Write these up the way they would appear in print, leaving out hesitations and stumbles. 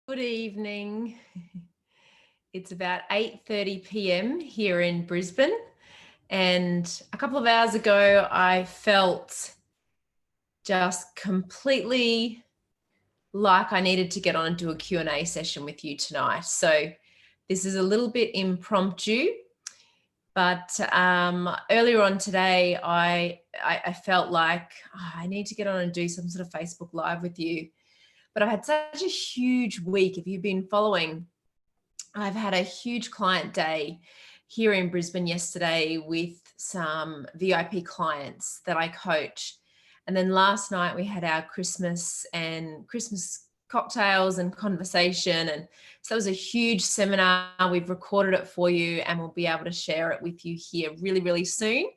Good evening. It's about 8:30 p.m. here in Brisbane, and a couple of hours ago I felt just completely like I needed to get on and do a Q&A session with you tonight. So this is a little bit impromptu, but earlier on today I felt like I need to get on and do some sort of Facebook Live with you. But I've had such a huge week. If you've been following, I've had a huge client day here in Brisbane yesterday with some VIP clients that I coach. And then last night we had our Christmas cocktails and conversation. And so it was a huge seminar. We've recorded it for you and we'll be able to share it with you here really, really soon.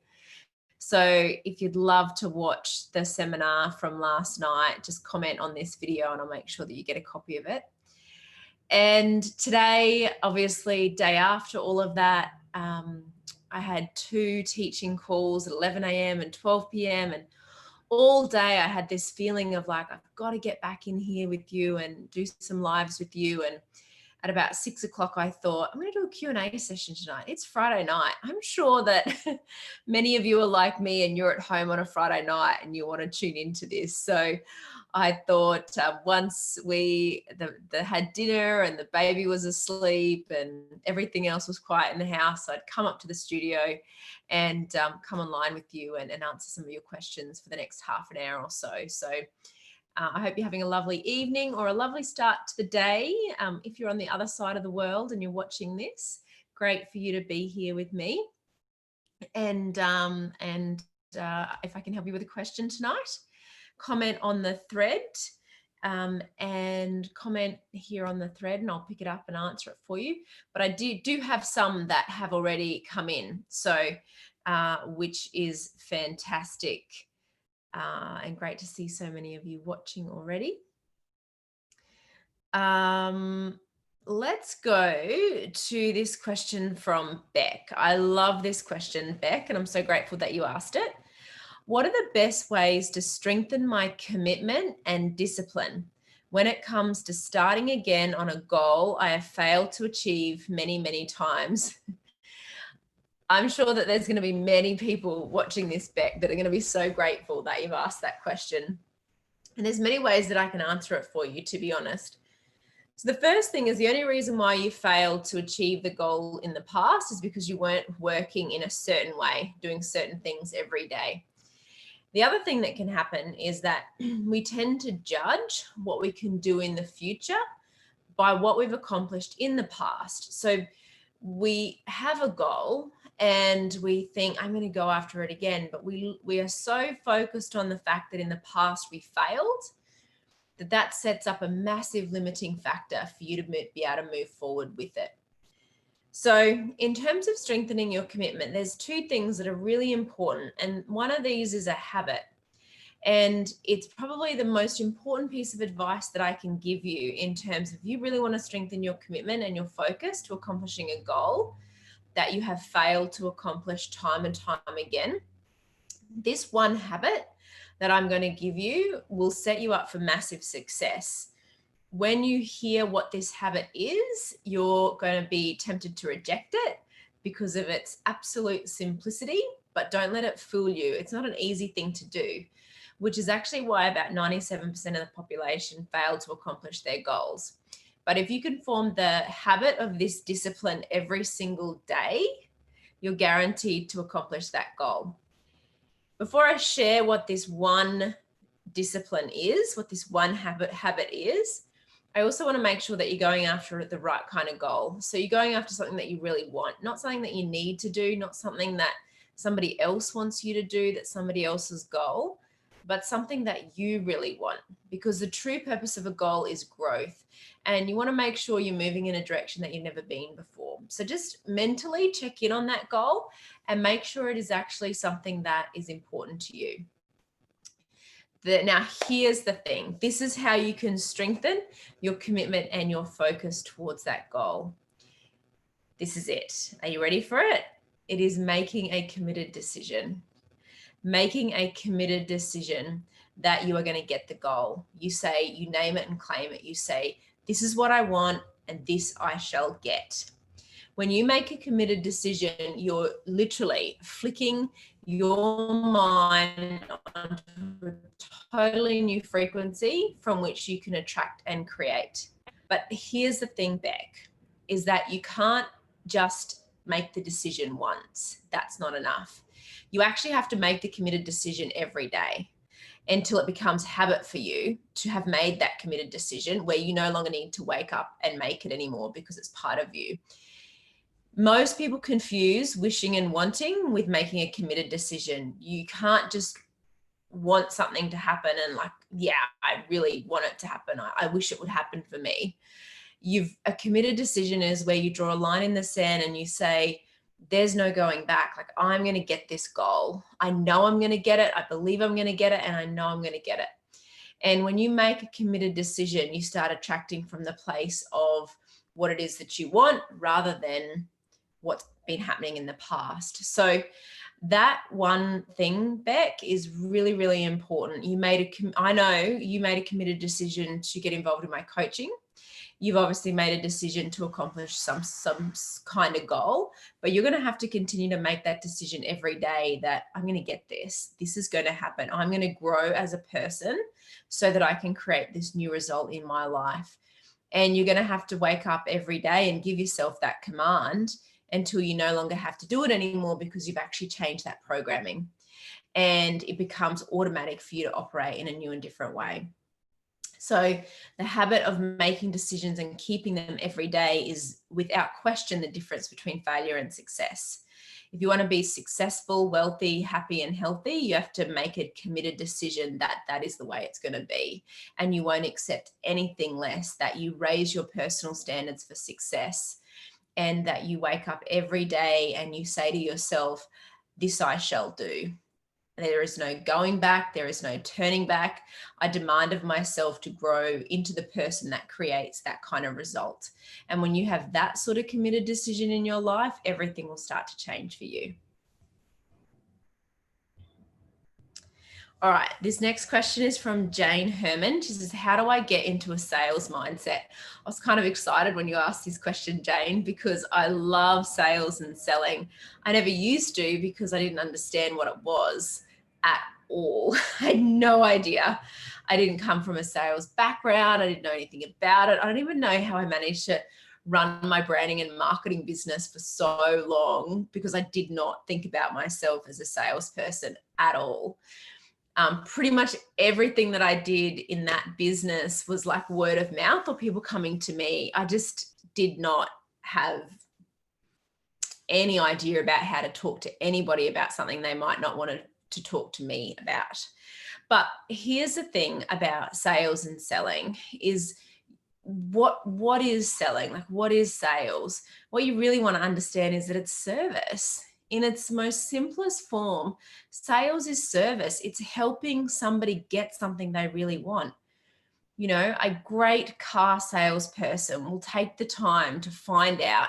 So if you'd love to watch the seminar from last night, just comment on this video and I'll make sure that you get a copy of it. And today, obviously, day after all of that, I had 2 teaching calls at 11 a.m. and 12 p.m. And all day I had this feeling of like, I've got to get back in here with you and do some lives with you. And at about 6 o'clock, I thought, I'm going to do a Q&A session tonight. It's Friday night. I'm sure that many of you are like me and you're at home on a Friday night and you want to tune into this. So I thought once we had dinner and the baby was asleep and everything else was quiet in the house, I'd come up to the studio and come online with you and answer some of your questions for the next half an hour or so. So I hope you're having a lovely evening or a lovely start to the day. If you're on the other side of the world and you're watching this, great for you to be here with me. And if I can help you with a question tonight, comment on the thread and comment here on the thread and I'll pick it up and answer it for you. But I do have some that have already come in, so which is fantastic. And great to see so many of you watching already. Let's go to this question from Beck. I love this question, Beck, and I'm so grateful that you asked it. What are the best ways to strengthen my commitment and discipline when it comes to starting again on a goal I have failed to achieve many, many times? I'm sure that there's going to be many people watching this, Beck, that are going to be so grateful that you've asked that question. And there's many ways that I can answer it for you, to be honest. So the first thing is the only reason why you failed to achieve the goal in the past is because you weren't working in a certain way, doing certain things every day. The other thing that can happen is that we tend to judge what we can do in the future by what we've accomplished in the past. So we have a goal and we think, I'm going to go after it again. But we are so focused on the fact that in the past we failed, that sets up a massive limiting factor for you to be able to move forward with it. So in terms of strengthening your commitment, there's 2 things that are really important. And one of these is a habit. And it's probably the most important piece of advice that I can give you in terms of if you really want to strengthen your commitment and your focus to accomplishing a goal that you have failed to accomplish time and time again. This one habit that I'm going to give you will set you up for massive success. When you hear what this habit is, you're going to be tempted to reject it because of its absolute simplicity, but don't let it fool you. It's not an easy thing to do, which is actually why about 97% of the population fail to accomplish their goals. But if you can form the habit of this discipline every single day, you're guaranteed to accomplish that goal. Before I share what this one discipline is, what this one habit is, I also want to make sure that you're going after the right kind of goal. So you're going after something that you really want, not something that you need to do, not something that somebody else wants you to do, that's somebody else's goal, but something that you really want, because the true purpose of a goal is growth. And you want to make sure you're moving in a direction that you've never been before. So just mentally check in on that goal and make sure it is actually something that is important to you. Now, here's the thing. This is how you can strengthen your commitment and your focus towards that goal. This is it. Are you ready for it? It is making a committed decision. Making a committed decision that you are going to get the goal. You say, you name it and claim it. You say, This is what I want, and this I shall get. When you make a committed decision, you're literally flicking your mind onto a totally new frequency from which you can attract and create. But here's the thing, Beck, is that you can't just make the decision once. That's not enough. You actually have to make the committed decision every day until it becomes habit for you to have made that committed decision where you no longer need to wake up and make it anymore because it's part of you. Most people confuse wishing and wanting with making a committed decision. You can't just want something to happen and like, yeah, I really want it to happen. I wish it would happen for me. A committed decision is where you draw a line in the sand and you say, there's no going back. Like, I'm going to get this goal. I know I'm going to get it. I believe I'm going to get it. And I know I'm going to get it. And when you make a committed decision, you start attracting from the place of what it is that you want rather than what's been happening in the past. So that one thing, Beck, is really, really important. I know you made a committed decision to get involved in my coaching. You've obviously made a decision to accomplish some kind of goal, but you're going to have to continue to make that decision every day that I'm going to get this. This is going to happen. I'm going to grow as a person so that I can create this new result in my life. And you're going to have to wake up every day and give yourself that command until you no longer have to do it anymore because you've actually changed that programming and it becomes automatic for you to operate in a new and different way. So the habit of making decisions and keeping them every day is without question the difference between failure and success. If you want to be successful, wealthy, happy, and healthy, you have to make a committed decision that that is the way it's going to be. And you won't accept anything less, that you raise your personal standards for success and that you wake up every day and you say to yourself, this I shall do. There is no going back. There is no turning back. I demand of myself to grow into the person that creates that kind of result. And when you have that sort of committed decision in your life, everything will start to change for you. All right, this next question is from Jane Herman. She says, how do I get into a sales mindset? I was kind of excited when you asked this question, Jane, because I love sales and selling. I never used to because I didn't understand what it was at all. I had no idea. I didn't come from a sales background. I didn't know anything about it. I don't even know how I managed to run my branding and marketing business for so long because I did not think about myself as a salesperson at all. Pretty much everything that I did in that business was like word of mouth or people coming to me. I just did not have any idea about how to talk to anybody about something they might not want to talk to me about. But here's the thing about sales and selling is what is selling? Like, what is sales? What you really want to understand is that it's service. In its most simplest form, sales is service. It's helping somebody get something they really want. You know, a great car salesperson will take the time to find out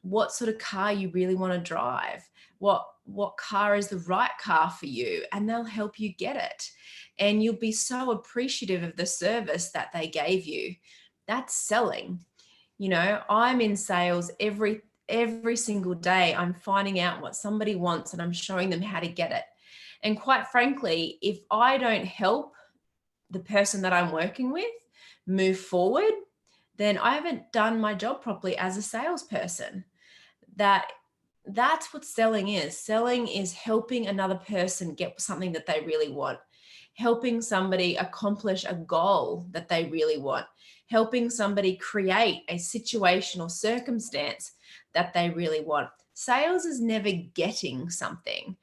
what sort of car you really want to drive, what car is the right car for you, and they'll help you get it. And you'll be so appreciative of the service that they gave you. That's selling. You know, I'm in sales every single day. I'm finding out what somebody wants and I'm showing them how to get it. And quite frankly, if I don't help the person that I'm working with move forward, then I haven't done my job properly as a salesperson. That's what selling is. Selling is helping another person get something that they really want, helping somebody accomplish a goal that they really want, helping somebody create a situation or circumstance that they really want. Sales is never getting something.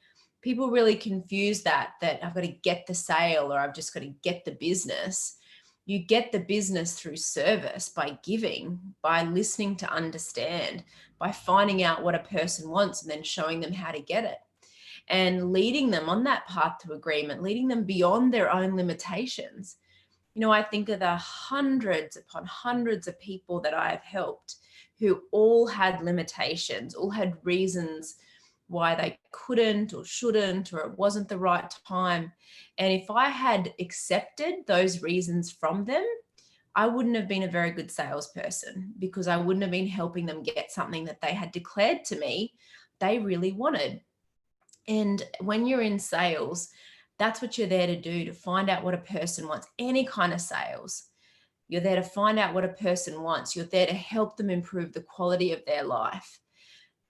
People really confuse that I've got to get the sale or I've just got to get the business. You get the business through service, by giving, by listening to understand, by finding out what a person wants and then showing them how to get it and leading them on that path to agreement, leading them beyond their own limitations. You know, I think of the hundreds upon hundreds of people that I have helped who all had limitations, all had reasons why they couldn't or shouldn't, or it wasn't the right time. And if I had accepted those reasons from them, I wouldn't have been a very good salesperson, because I wouldn't have been helping them get something that they had declared to me they really wanted. And when you're in sales, that's what you're there to do, to find out what a person wants. Any kind of sales, you're there to find out what a person wants. You're there to help them improve the quality of their life.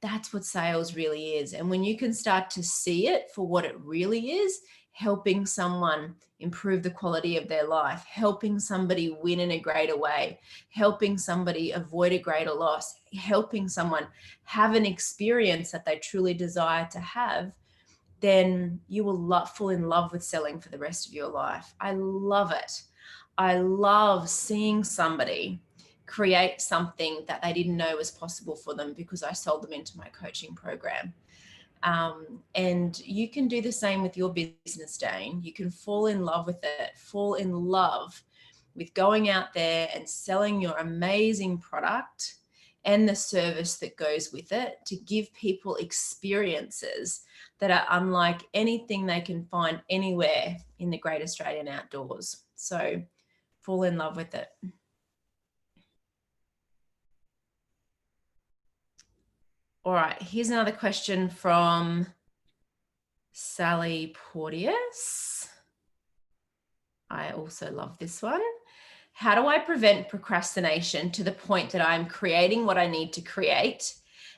That's what sales really is. And when you can start to see it for what it really is, helping someone improve the quality of their life, helping somebody win in a greater way, helping somebody avoid a greater loss, helping someone have an experience that they truly desire to have, then you will fall in love with selling for the rest of your life. I love it. I love seeing somebody create something that they didn't know was possible for them because I sold them into my coaching program. And you can do the same with your business, Dane. You can fall in love with it, fall in love with going out there and selling your amazing product and the service that goes with it, to give people experiences that are unlike anything they can find anywhere in the Great Australian Outdoors. So fall in love with it. All right, here's another question from Sally Porteous. I also love this one. How do I prevent procrastination to the point that I'm creating what I need to create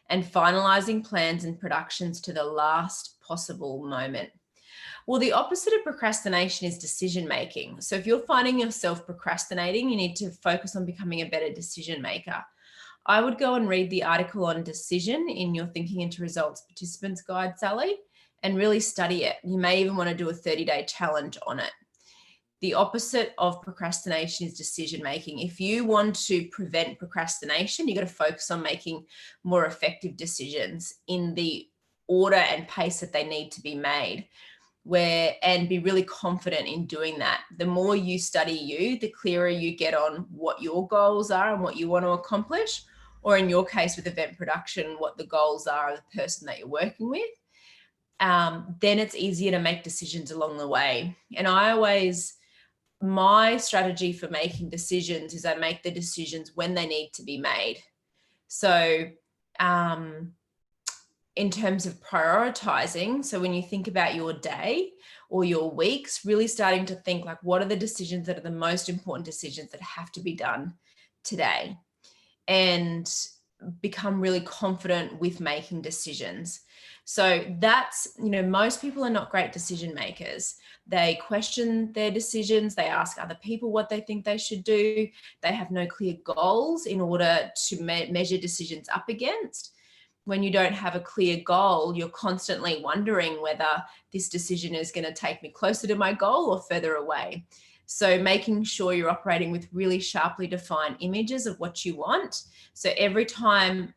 and finalizing plans and productions to the last possible moment? Well, the opposite of procrastination is decision making. So if you're finding yourself procrastinating, you need to focus on becoming a better decision maker. I would go and read the article on decision in your Thinking into Results Participants Guide, Sally, and really study it. You may even want to do a 30-day challenge on it. The opposite of procrastination is decision making. If you want to prevent procrastination, you've got to focus on making more effective decisions in the order and pace that they need to be made, and be really confident in doing that. The more you study you, the clearer you get on what your goals are and what you want to accomplish, or in your case with event production, what the goals are of the person that you're working with. Then it's easier to make decisions along the way. And my strategy for making decisions is I make the decisions when they need to be made. So in terms of prioritizing, so when you think about your day or your weeks, really starting to think like, what are the decisions that are the most important decisions that have to be done today? And become really confident with making decisions. So that's, most people are not great decision makers. They question their decisions. They ask other people what they think they should do. They have no clear goals in order to measure decisions up against. When you don't have a clear goal, you're constantly wondering whether this decision is going to take me closer to my goal or further away. So making sure you're operating with really sharply defined images of what you want. So every time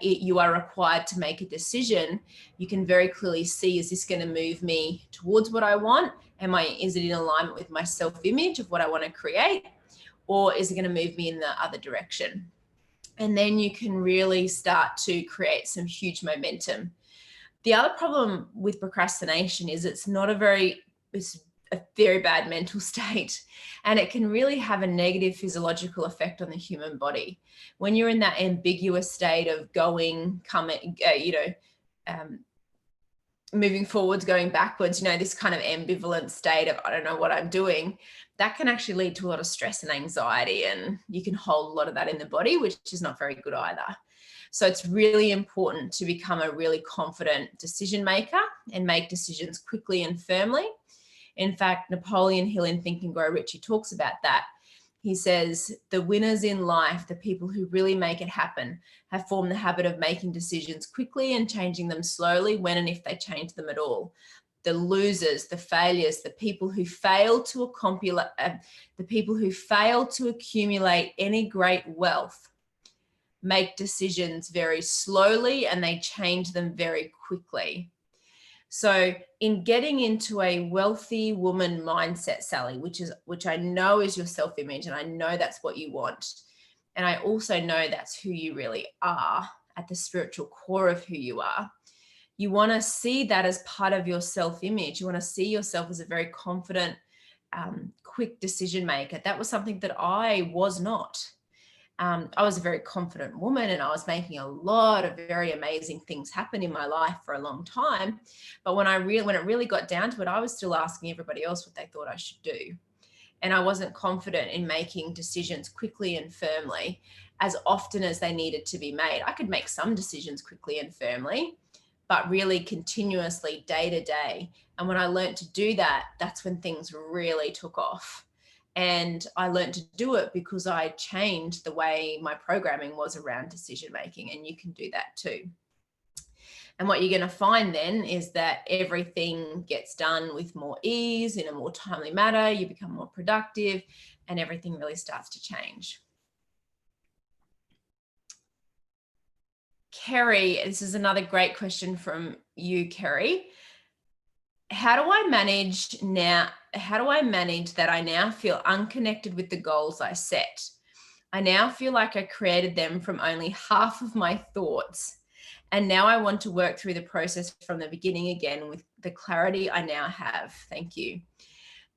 you are required to make a decision, you can very clearly see, is this going to move me towards what I want? Is it in alignment with my self-image of what I want to create? Or is it going to move me in the other direction? And then you can really start to create some huge momentum. The other problem with procrastination is it's a very bad mental state, and it can really have a negative physiological effect on the human body. When you're in that ambiguous state of going, coming, moving forwards, going backwards, this kind of ambivalent state of, I don't know what I'm doing, that can actually lead to a lot of stress and anxiety, and you can hold a lot of that in the body, which is not very good either. So it's really important to become a really confident decision maker and make decisions quickly and firmly. In fact, Napoleon Hill in Think and Grow Rich, he talks about that. He says, the winners in life, the people who really make it happen, have formed the habit of making decisions quickly and changing them slowly when and if they change them at all. The losers, the failures, the people who fail to accumulate any great wealth make decisions very slowly and they change them very quickly. So in getting into a wealthy woman mindset, Sally, which I know is your self-image, and I know that's what you want, and I also know that's who you really are at the spiritual core of who you are, you want to see that as part of your self-image. You want to see yourself as a very confident, quick decision maker. That was something that I was not. I was a very confident woman, and I was making a lot of very amazing things happen in my life for a long time. But when it really got down to it, I was still asking everybody else what they thought I should do. And I wasn't confident in making decisions quickly and firmly as often as they needed to be made. I could make some decisions quickly and firmly, but really continuously, day to day. And when I learned to do that, that's when things really took off. And I learned to do it because I changed the way my programming was around decision making. And you can do that too. And what you're going to find then is that everything gets done with more ease, in a more timely manner. You become more productive, and everything really starts to change. Kerry, this is another great question from you, Kerry. How do I manage that I now feel unconnected with the goals I set? I now feel like I created them from only half of my thoughts. And now I want to work through the process from the beginning again with the clarity I now have. Thank you.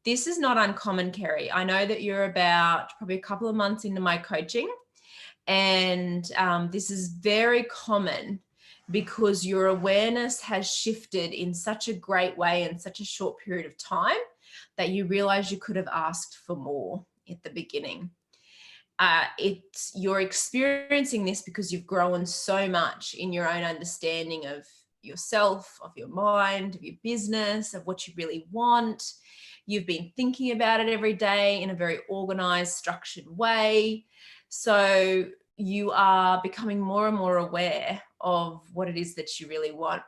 This is not uncommon, Kerry. I know that you're about probably a couple of months into my coaching, and this is very common because your awareness has shifted in such a great way in such a short period of time that you realize you could have asked for more at the beginning. You're experiencing this because you've grown so much in your own understanding of yourself, of your mind, of your business, of what you really want. You've been thinking about it every day in a very organized, structured way. So you are becoming more and more aware of what it is that you really want.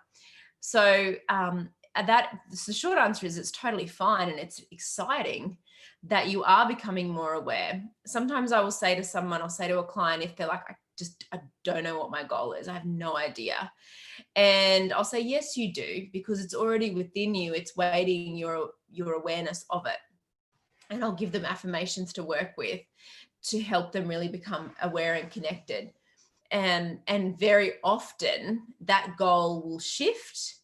So the short answer is it's totally fine, and it's exciting that you are becoming more aware. Sometimes I will say to someone, I'll say to a client, if they're like, I don't know what my goal is, I have no idea. And I'll say, yes, you do, because it's already within you. It's waiting your awareness of it. And I'll give them affirmations to work with to help them really become aware and connected. And very often that goal will shift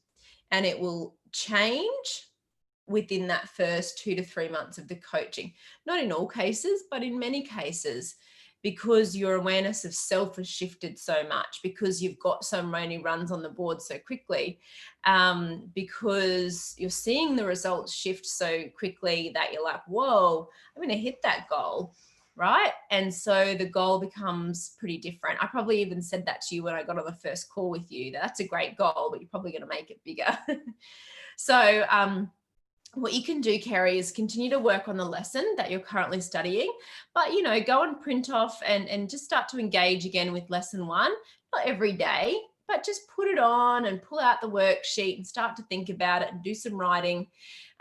and it will change within that first 2 to 3 months of the coaching. Not in all cases, but in many cases, because your awareness of self has shifted so much, because you've got so many runs on the board so quickly, because you're seeing the results shift so quickly that you're like, whoa, I'm going to hit that goal, right? And so the goal becomes pretty different. I probably even said that to you when I got on the first call with you. That's a great goal, but you're probably going to make it bigger. So what you can do, Kerry, is continue to work on the lesson that you're currently studying, but, go and print off and just start to engage again with lesson 1, not every day, but just put it on and pull out the worksheet and start to think about it and do some writing,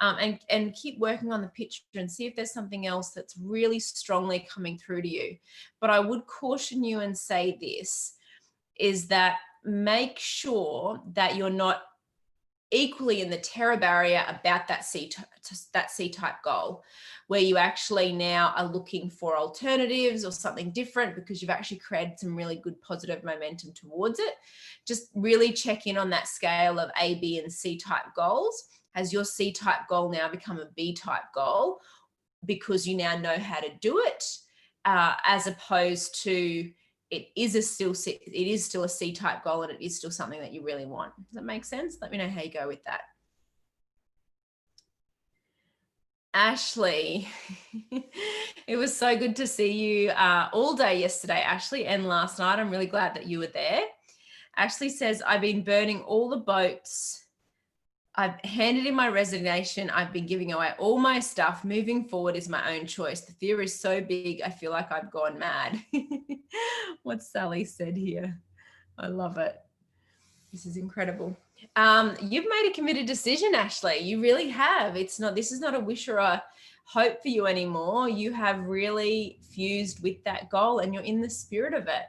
and keep working on the picture and see if there's something else that's really strongly coming through to you. But I would caution you and say this, is that make sure that you're not equally in the terror barrier about that C-type goal, where you actually now are looking for alternatives or something different because you've actually created some really good positive momentum towards it. Just really check in on that scale of A, B, and C-type goals. Has your C-type goal now become a B-type goal because you now know how to do it, as opposed to it is still a C-type goal and it is still something that you really want. Does that make sense? Let me know how you go with that. Ashley, it was so good to see you all day yesterday, Ashley, and last night. I'm really glad that you were there. Ashley says, I've been burning all the boats. I've handed in my resignation. I've been giving away all my stuff. Moving forward is my own choice. The fear is so big, I feel like I've gone mad. What Sally said here. I love it. This is incredible. You've made a committed decision, Ashley. You really have. This is not a wish or a hope for you anymore. You have really fused with that goal and you're in the spirit of it.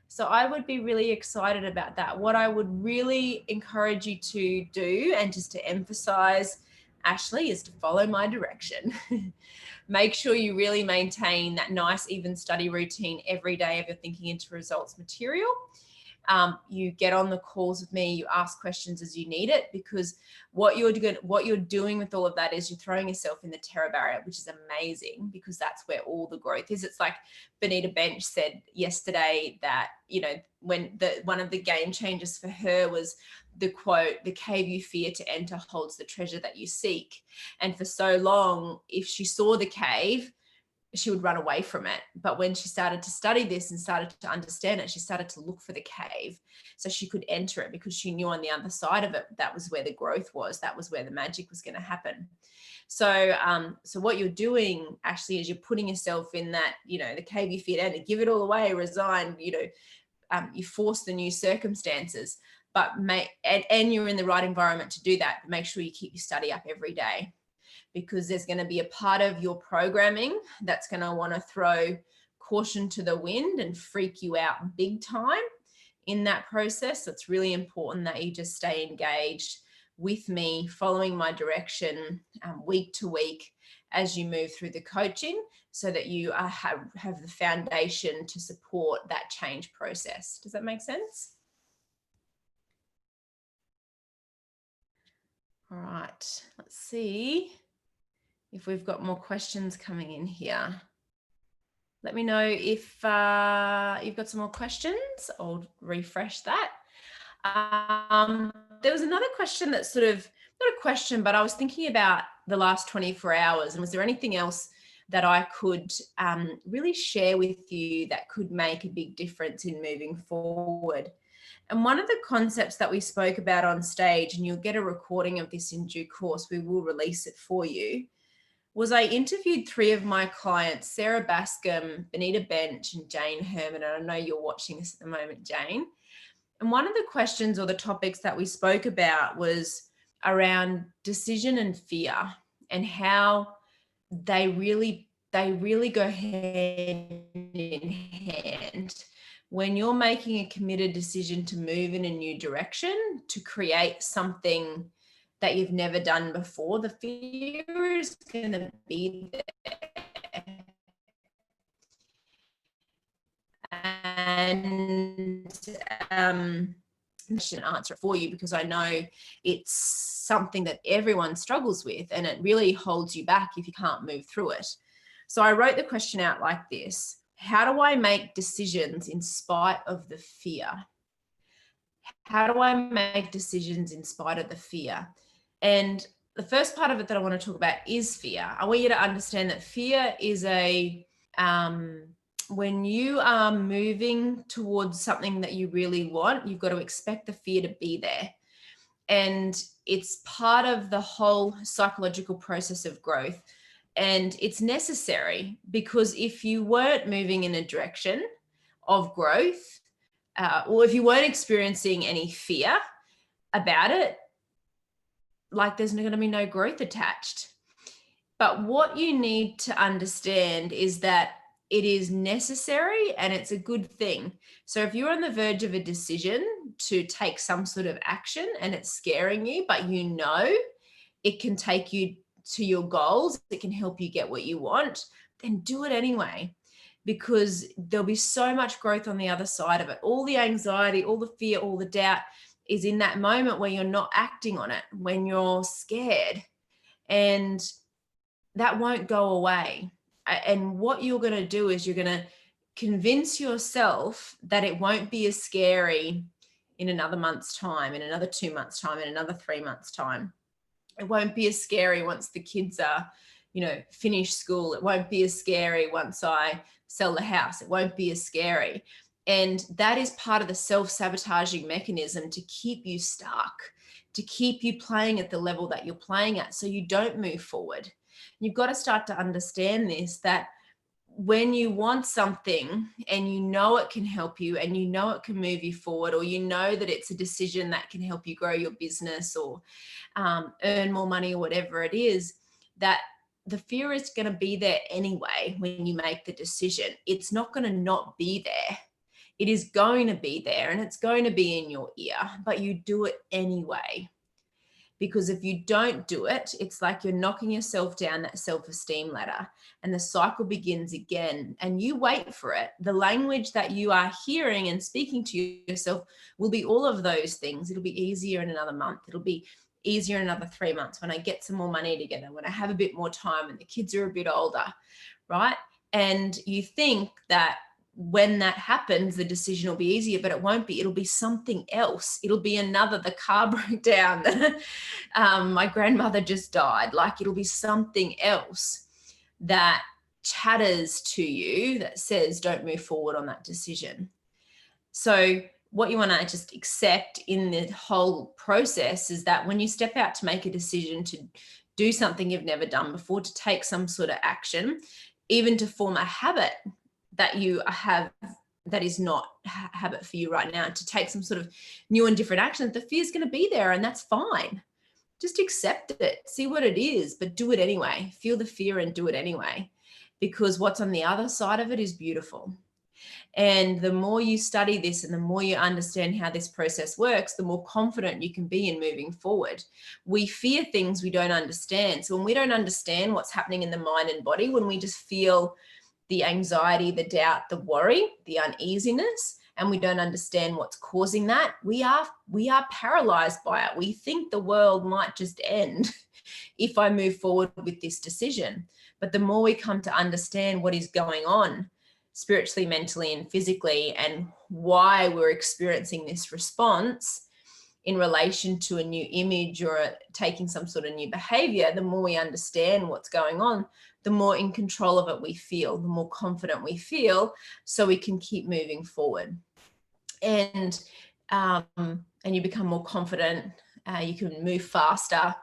So I would be really excited about that. What I would really encourage you to do, and just to emphasize, Ashley, is to follow my direction. Make sure you really maintain that nice, even study routine every day of your thinking into results material. You get on the calls with me, you ask questions as you need it, because what you're doing with all of that is you're throwing yourself in the terror barrier, which is amazing, because that's where all the growth is. It's like Benita Bench said yesterday that, when one of the game changers for her was the quote, "The cave you fear to enter holds the treasure that you seek." And for so long, if she saw the cave, she would run away from it. But when she started to study this and started to understand it, she started to look for the cave so she could enter it, because she knew on the other side of it, that was where the growth was. That was where the magic was going to happen. So, so what you're doing actually is you're putting yourself in that, the cave you fear to enter, give it all away, resign, you force the new circumstances, but and you're in the right environment to do that. Make sure you keep your study up every day, because there's going to be a part of your programming that's going to want to throw caution to the wind and freak you out big time in that process. So it's really important that you just stay engaged with me, following my direction week to week as you move through the coaching, so that you have the foundation to support that change process. Does that make sense? All right, let's see if we've got more questions coming in here. Let me know if you've got some more questions. I'll refresh that. There was another question that's sort of, not a question, but I was thinking about the last 24 hours, and was there anything else that I could really share with you that could make a big difference in moving forward? And one of the concepts that we spoke about on stage, and you'll get a recording of this in due course, we will release it for you, was I interviewed 3 of my clients, Sarah Bascom, Benita Bench, and Jane Herman. And I know you're watching this at the moment, Jane. And one of the questions or the topics that we spoke about was around decision and fear, and how they really go hand in hand. When you're making a committed decision to move in a new direction, to create something that you've never done before, the fear is going to be there. And I should answer it for you, because I know it's something that everyone struggles with, and it really holds you back if you can't move through it. So I wrote the question out like this: how do I make decisions in spite of the fear? How do I make decisions in spite of the fear? And the first part of it that I want to talk about is fear. I want you to understand that fear is when you are moving towards something that you really want, you've got to expect the fear to be there. And it's part of the whole psychological process of growth. And it's necessary, because if you weren't moving in a direction of growth, or if you weren't experiencing any fear about it, like, there's going to be no growth attached. But what you need to understand is that it is necessary, and it's a good thing. So if you're on the verge of a decision to take some sort of action and it's scaring you, but you know it can take you to your goals, it can help you get what you want, then do it anyway, because there'll be so much growth on the other side of it. All the anxiety, all the fear, all the doubt is in that moment where you're not acting on it, when you're scared, and that won't go away. And what you're going to do is you're going to convince yourself that it won't be as scary in another month's time, in another 2 months' time, in another 3 months' time. It won't be as scary once the kids are, finish school. It won't be as scary once I sell the house. It won't be as scary. And that is part of the self-sabotaging mechanism to keep you stuck, to keep you playing at the level that you're playing at, so you don't move forward. You've got to start to understand this, that when you want something and you know it can help you, and you know it can move you forward, or you know that it's a decision that can help you grow your business or earn more money, or whatever it is, that the fear is going to be there anyway when you make the decision. It's not going to not be there. It is going to be there, and it's going to be in your ear, but you do it anyway, Because if you don't do it, it's like you're knocking yourself down that self-esteem ladder, and the cycle begins again, and you wait for it. The language that you are hearing and speaking to yourself will be all of those things. It'll be easier in another month. It'll be easier in another 3 months, when I get some more money together, when I have a bit more time and the kids are a bit older, right? And you think that when that happens, the decision will be easier, but it won't be. It'll be something else. It'll be another, the car broke down. My grandmother just died. Like, it'll be something else that chatters to you that says, don't move forward on that decision. So what you want to just accept in the whole process is that when you step out to make a decision to do something you've never done before, to take some sort of action, even to form a habit that you have that is not a habit for you right now, to take some sort of new and different action, the fear is going to be there, and that's fine. Just accept it, see what it is, but do it anyway. Feel the fear and do it anyway, because what's on the other side of it is beautiful. And the more you study this and the more you understand how this process works, the more confident you can be in moving forward. We fear things we don't understand. So when we don't understand what's happening in the mind and body, when we just feel the anxiety, the doubt, the worry, the uneasiness, and we don't understand what's causing that, we are paralyzed by it. We think the world might just end if I move forward with this decision. But the more we come to understand what is going on spiritually, mentally, and physically, and why we're experiencing this response in relation to a new image or taking some sort of new behavior, the more we understand what's going on, the more in control of it we feel, the more confident we feel, so we can keep moving forward. And you become more confident, you can move faster,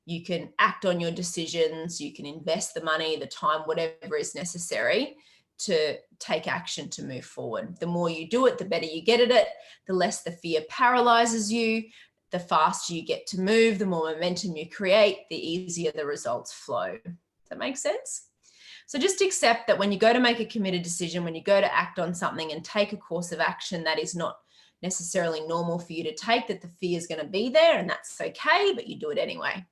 you can act on your decisions, you can invest the money, the time, whatever is necessary to take action to move forward. The more you do it, the better you get at it, the less the fear paralyzes you, the faster you get to move, the more momentum you create, the easier the results flow. Does that make sense? So just accept that when you go to make a committed decision, when you go to act on something and take a course of action that is not necessarily normal for you to take, that the fear is going to be there, and that's okay, but you do it anyway.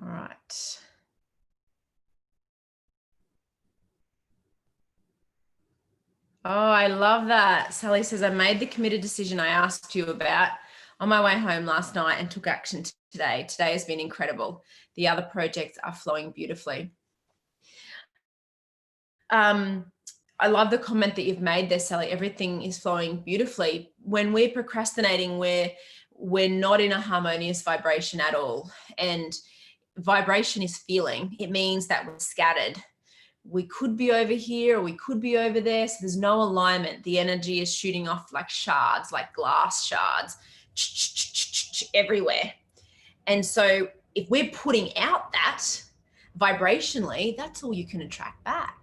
All right. Oh, I love that. Sally says, I made the committed decision I asked you about on my way home last night and took action today. Today has been incredible. The other projects are flowing beautifully. I love the comment that you've made there, Sally. Everything is flowing beautifully. When we're procrastinating, we're not in a harmonious vibration at all. And vibration is feeling. It means that we're scattered. We could be over here or we could be over there. So there's no alignment. The energy is shooting off like shards, like glass shards everywhere. And so if we're putting out that vibrationally, that's all you can attract back.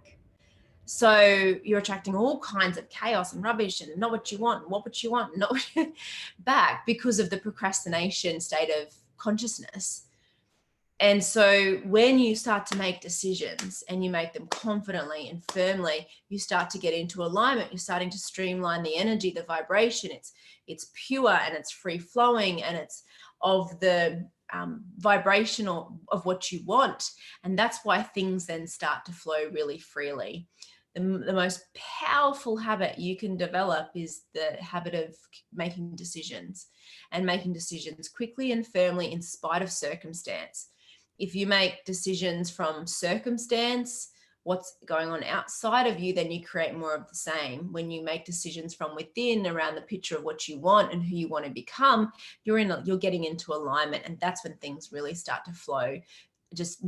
So you're attracting all kinds of chaos and rubbish and not what you want, what you want, not back, because of the procrastination state of consciousness. And so when you start to make decisions and you make them confidently and firmly, you start to get into alignment. You're starting to streamline the energy, the vibration. It's pure and it's free flowing and it's of the vibrational of what you want. And that's why things then start to flow really freely. The most powerful habit you can develop is the habit of making decisions, and making decisions quickly and firmly in spite of circumstance. If you make decisions from circumstance, what's going on outside of you, then you create more of the same. When you make decisions from within around the picture of what you want and who you want to become, you're getting into alignment, and that's when things really start to flow just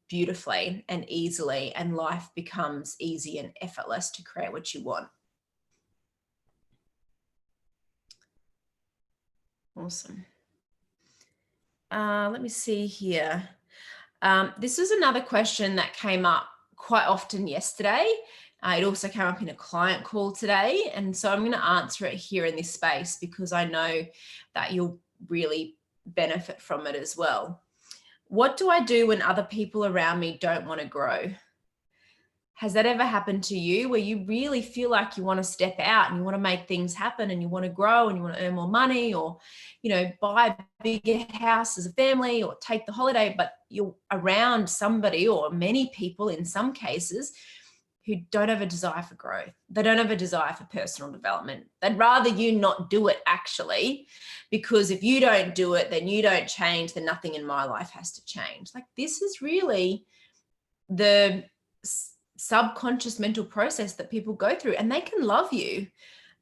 beautifully and easily, and life becomes easy and effortless to create what you want. Awesome. Let me see here. This is another question that came up quite often yesterday. It also came up in a client call today. And so I'm going to answer it here in this space because I know that you'll really benefit from it as well. What do I do when other people around me don't want to grow? Has that ever happened to you where you really feel like you want to step out and you want to make things happen and you want to grow and you want to earn more money, or, buy a bigger house as a family or take the holiday, but you're around somebody or many people in some cases who don't have a desire for growth. They don't have a desire for personal development. They'd rather you not do it, actually, because if you don't do it, then you don't change, then nothing in my life has to change. Like, this is really the subconscious mental process that people go through, and they can love you.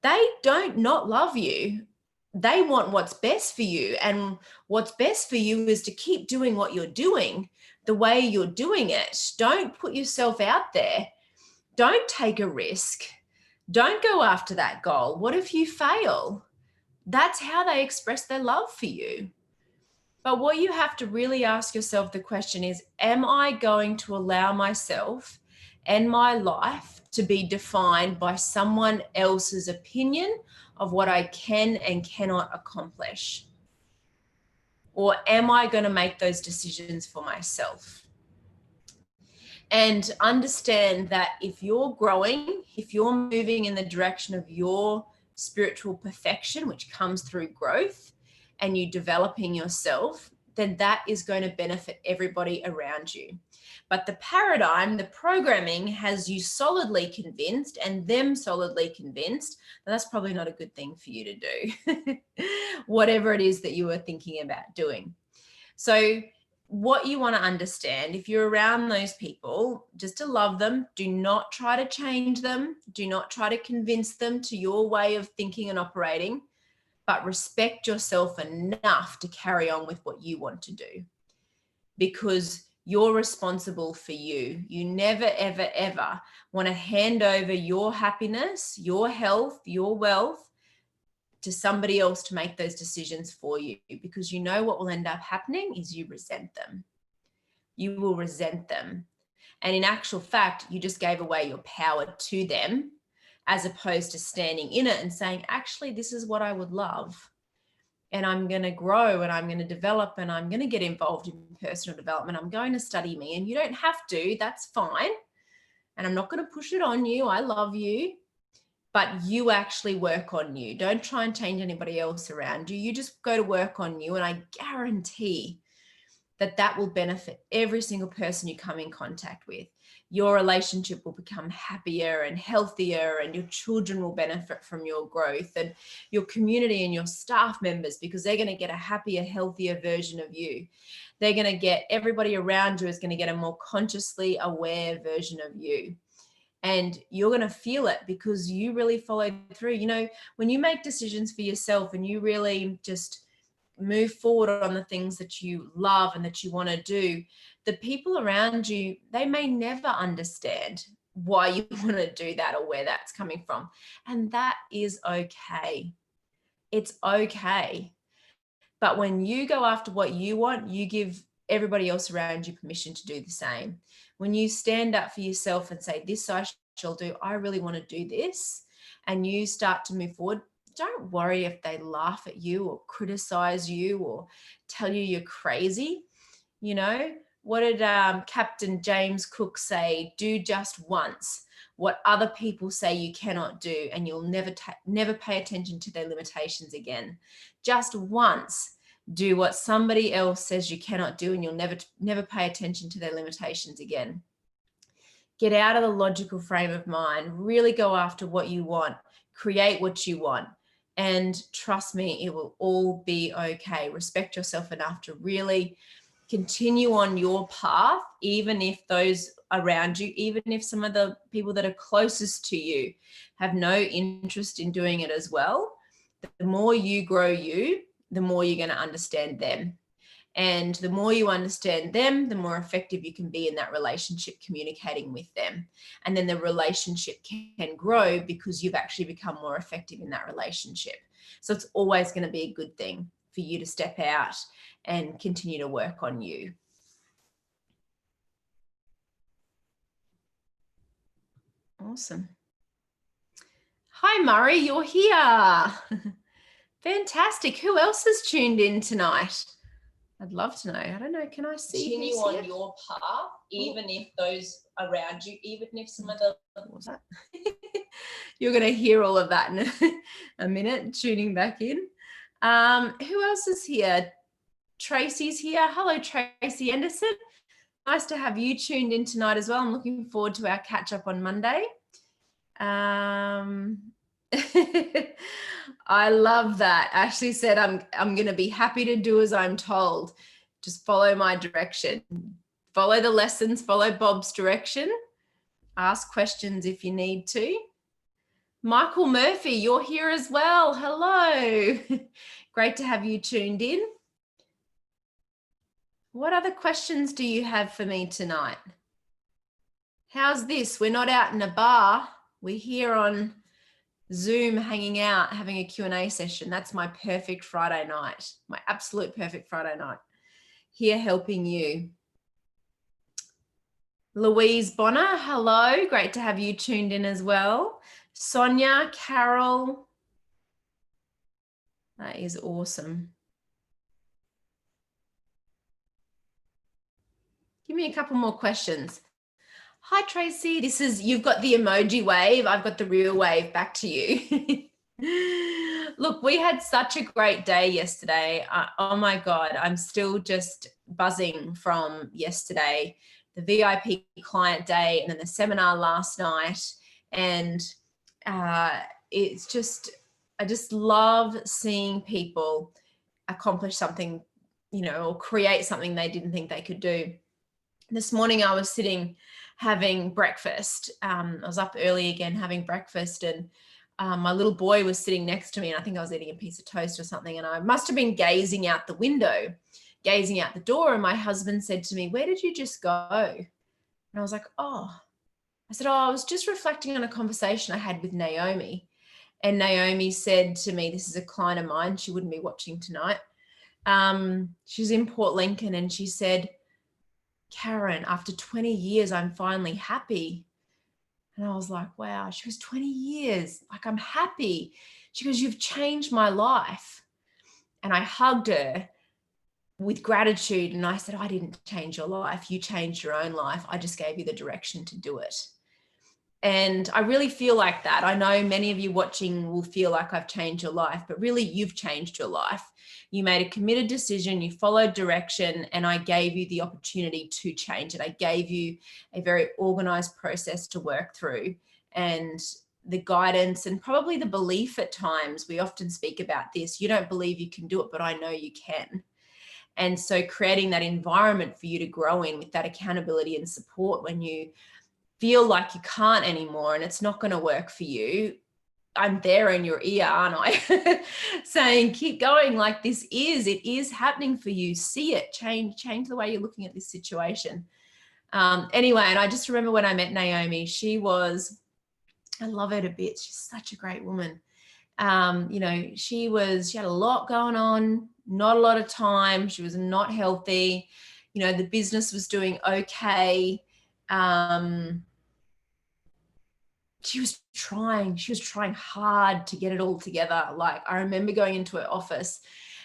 They don't not love you. They want what's best for you. And what's best for you is to keep doing what you're doing the way you're doing it. Don't put yourself out there. Don't take a risk. Don't go after that goal. What if you fail? That's how they express their love for you. But what you have to really ask yourself the question is, am I going to allow myself and my life to be defined by someone else's opinion of what I can and cannot accomplish? Or am I going to make those decisions for myself? And understand that if you're growing, if you're moving in the direction of your spiritual perfection, which comes through growth, and you developing yourself, then that is going to benefit everybody around you. But the paradigm, the programming has you solidly convinced and them solidly convinced that that's probably not a good thing for you to do, whatever it is that you are thinking about doing. So what you want to understand, if you're around those people, just to love them. Do not try to change them. Do not try to convince them to your way of thinking and operating, but respect yourself enough to carry on with what you want to do, because you're responsible for you. You never, ever, ever want to hand over your happiness, your health, your wealth to somebody else to make those decisions for you, because you know what will end up happening is you resent them. You will resent them. And in actual fact, you just gave away your power to them, as opposed to standing in it and saying, actually, this is what I would love. And I'm going to grow and I'm going to develop and I'm going to get involved in personal development. I'm going to study me. And you don't have to, that's fine. And I'm not going to push it on you. I love you. But you actually work on you. Don't try and change anybody else around you. You just go to work on you. And I guarantee that that will benefit every single person you come in contact with. Your relationship will become happier and healthier, and your children will benefit from your growth, and your community and your staff members, because they're going to get a happier, healthier version of you. They're going to get, everybody around you is going to get a more consciously aware version of you. And you're going to feel it because you really followed through. When you make decisions for yourself and you really just move forward on the things that you love and that you want to do, the people around you, they may never understand why you want to do that or where that's coming from. And that is okay. It's okay. But when you go after what you want, you give everybody else around you permission to do the same. When you stand up for yourself and say, this I shall do, I really want to do this, and you start to move forward, don't worry if they laugh at you or criticize you or tell you you're crazy. What did Captain James Cook say? Do just once what other people say you cannot do, and you'll never pay attention to their limitations again. Just once do what somebody else says you cannot do, and you'll never pay attention to their limitations again. Get out of the logical frame of mind. Really go after what you want. Create what you want. And trust me, it will all be okay. Respect yourself enough to really continue on your path, even if those around you, even if some of the people that are closest to you have no interest in doing it as well. The more you grow you, the more you're going to understand them. And the more you understand them, the more effective you can be in that relationship, communicating with them. And then the relationship can grow because you've actually become more effective in that relationship. So it's always going to be a good thing for you to step out and continue to work on you. Awesome. Hi, Murray, you're here. Fantastic. Who else has tuned in tonight? I'd love to know. I don't know. Can I see? Continue on your path, even if those around you, even if some of the... What was that? You're going to hear all of that in a minute, tuning back in. Who else is here? Tracy's here. Hello, Tracy Anderson. Nice to have you tuned in tonight as well. I'm looking forward to our catch up on Monday. I love that. Ashley said, I'm going to be happy to do as I'm told. Just follow my direction. Follow the lessons, follow Bob's direction. Ask questions if you need to. Michael Murphy, you're here as well. Hello. Great to have you tuned in. What other questions do you have for me tonight? How's this? We're not out in a bar. We're here on Zoom hanging out, having a Q&A session. That's my perfect Friday night, my absolute perfect Friday night. Here helping you. Louise Bonner, hello. Great to have you tuned in as well. Sonia, Carol. That is awesome. Give me a couple more questions. Hi, Tracy. You've got the emoji wave. I've got the real wave. Back to you. Look, we had such a great day yesterday. Oh my God, I'm still just buzzing from yesterday, the VIP client day and then the seminar last night. And it's just, I just love seeing people accomplish something, or create something they didn't think they could do. This morning I was sitting having breakfast. I was up early again having breakfast, and my little boy was sitting next to me, and I think I was eating a piece of toast or something, and I must have been gazing out the window, gazing out the door, and my husband said to me, "Where did you just go?" And I was like, "Oh." I said, "Oh, I was just reflecting on a conversation I had with Naomi." And Naomi said to me, this is a client of mine, she wouldn't be watching tonight. She's in Port Lincoln, and she said, "Karen, after 20 years, I'm finally happy." And I was like, wow. She goes, 20 years, like I'm happy. She goes, "You've changed my life." And I hugged her with gratitude. And I said, "I didn't change your life. You changed your own life. I just gave you the direction to do it." And I really feel like that. I know many of you watching will feel like I've changed your life, but really you've changed your life. You made a committed decision, you followed direction, and I gave you the opportunity to change it. I gave you a very organized process to work through, and the guidance and probably the belief at times. We often speak about this. You don't believe you can do it, but I know you can. And so creating that environment for you to grow in with that accountability and support when you feel like you can't anymore and it's not going to work for you, I'm there in your ear, aren't I? Saying, keep going, like it is happening for you. See it, change the way you're looking at this situation. Anyway, and I just remember when I met Naomi, I love her to bits. She's such a great woman. She had a lot going on, not a lot of time. She was not healthy. The business was doing okay. She was trying hard to get it all together. Like, I remember going into her office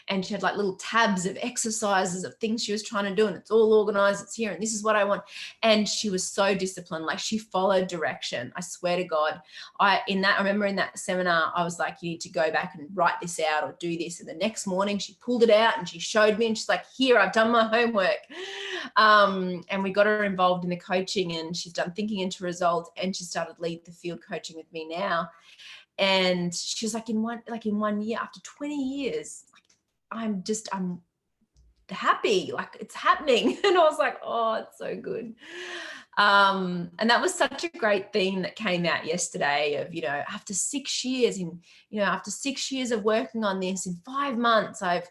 and she had like little tabs of exercises of things she was trying to do, and it's all organized, it's here, and this is what I want. And she was so disciplined, like she followed direction. I swear to God, I remember in that seminar, I was like, you need to go back and write this out or do this. And the next morning she pulled it out and she showed me, and she's like, here, I've done my homework. And we got her involved in the coaching, and she's done thinking into results, and she started lead the field coaching with me now. And she was like, in 1 year, after 20 years, I'm happy, like it's happening. And I was like, oh, it's so good. And that was such a great theme that came out yesterday of, after 6 years after 6 years of working on this, in 5 months, I've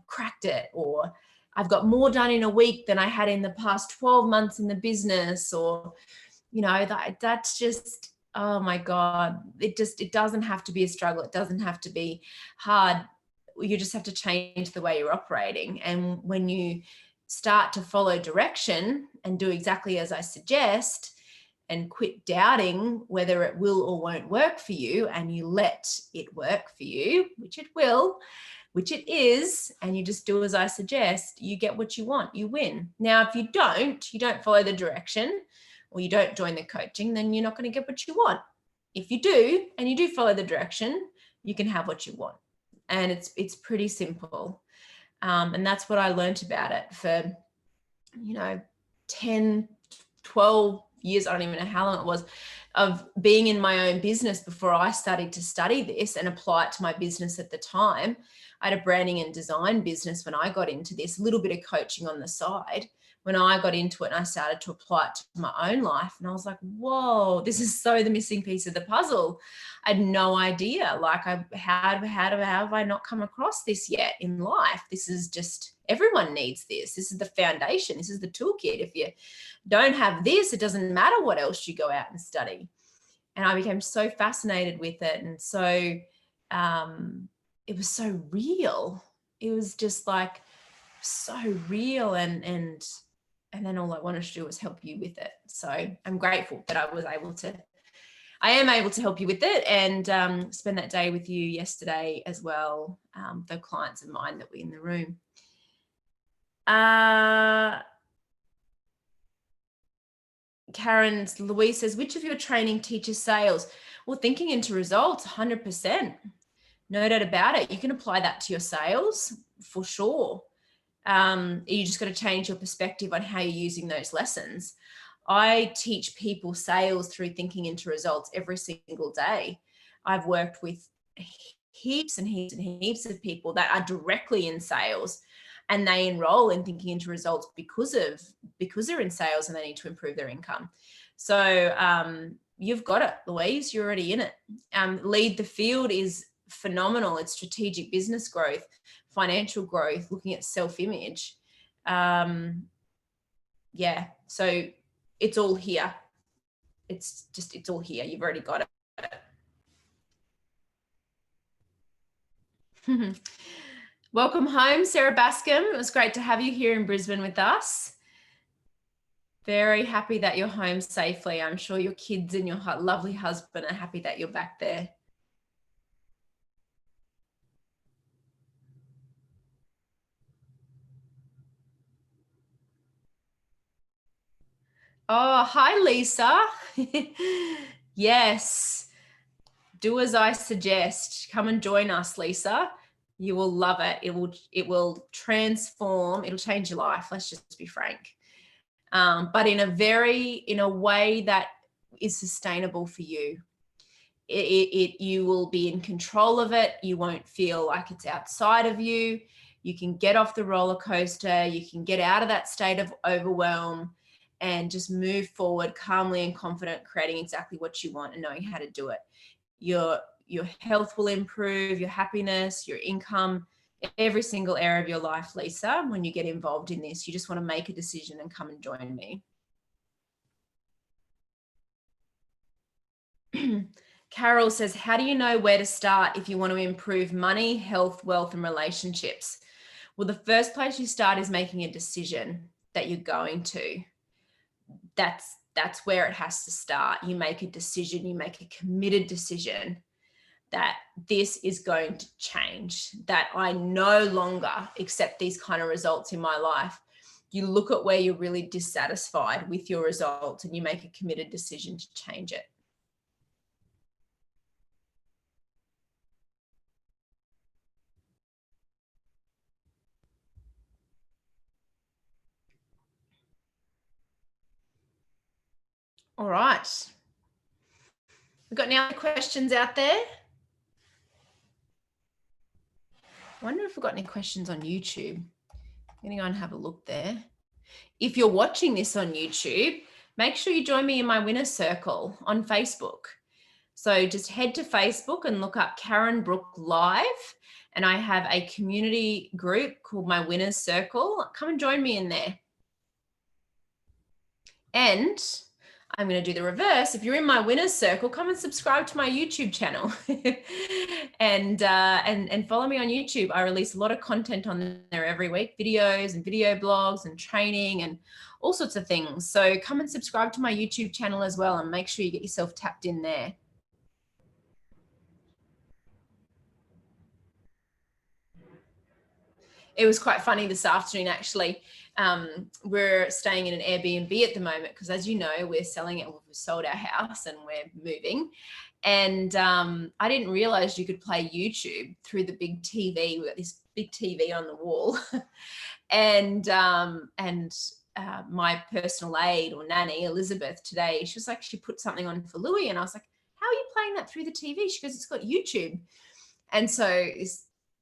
cracked it, or I've got more done in a week than I had in the past 12 months in the business, or, that's just, oh my God, it doesn't have to be a struggle. It doesn't have to be hard. You just have to change the way you're operating. And when you start to follow direction and do exactly as I suggest, and quit doubting whether it will or won't work for you, and you let it work for you, which it will, which it is, and you just do as I suggest, you get what you want, you win. Now, if you don't follow the direction, or you don't join the coaching, then you're not going to get what you want. If you do, and you do follow the direction, you can have what you want. And it's pretty simple. And that's what I learned about it for, 10, 12 years. I don't even know how long it was, of being in my own business before I started to study this and apply it to my business at the time. I had a branding and design business when I got into this, a little bit of coaching on the side. When I got into it and I started to apply it to my own life, and I was like, whoa, this is so the missing piece of the puzzle. I had no idea. Like, how have I not come across this yet in life? This is just, everyone needs this. This is the foundation. This is the toolkit. If you don't have this, it doesn't matter what else you go out and study. And I became so fascinated with it. And so it was so real. It was just like so real. And then all I wanted to do was help you with it. So I'm grateful that I am able to help you with it, and spend that day with you yesterday as well. The clients of mine that were in the room. Karen Louise says, which of your training teaches sales? Well, thinking into results, 100%. No doubt about it. You can apply that to your sales for sure. You just got to change your perspective on how you're using those lessons. I teach people sales through thinking into results every single day. I've worked with heaps and heaps and heaps of people that are directly in sales, and they enroll in thinking into results because they're in sales and they need to improve their income. So you've got it, Louise. You're already in it. Lead the Field is phenomenal. It's strategic business growth, financial growth, looking at self-image. So it's all here. It's all here. You've already got it. Welcome home, Sarah Bascom. It was great to have you here in Brisbane with us. Very happy that you're home safely. I'm sure your kids and your lovely husband are happy that you're back there. Oh, hi, Lisa. Yes. Do as I suggest. Come and join us, Lisa. You will love it. It will transform. It'll change your life. Let's just be frank. But in a way that is sustainable for you. You will be in control of it. You won't feel like it's outside of you. You can get off the roller coaster. You can get out of that state of overwhelm and just move forward calmly and confident, creating exactly what you want and knowing how to do it. Your health will improve, your happiness, your income, every single area of your life, Lisa. When you get involved in this, you just want to make a decision and come and join me. Carol says, how do you know where to start if you want to improve money, health, wealth, and relationships? Well, the first place you start is making a decision that you're going to. That's where it has to start. You make a decision, you make a committed decision that this is going to change, that I no longer accept these kind of results in my life. You look at where you're really dissatisfied with your results and you make a committed decision to change it. All right. We've got any other questions out there? I wonder if we've got any questions on YouTube. I'm going to go and have a look there. If you're watching this on YouTube, make sure you join me in my winner's circle on Facebook. So just head to Facebook and look up Karen Brook Live. And I have a community group called my winner's circle. Come and join me in there. And I'm going to do the reverse. If you're in my winner's circle, come and subscribe to my YouTube channel and follow me on YouTube. I release a lot of content on there every week, videos and video blogs and training and all sorts of things. So come and subscribe to my YouTube channel as well and make sure you get yourself tapped in there. It was quite funny this afternoon, actually. We're staying in an Airbnb at the moment because, as you know, we're selling it. We've sold our house and we're moving. And I didn't realize you could play YouTube through the big TV. We've got this big TV on the wall. and my personal aide or nanny, Elizabeth, today, she was like, she put something on for Louis. And I was like, how are you playing that through the TV? She goes, it's got YouTube. And so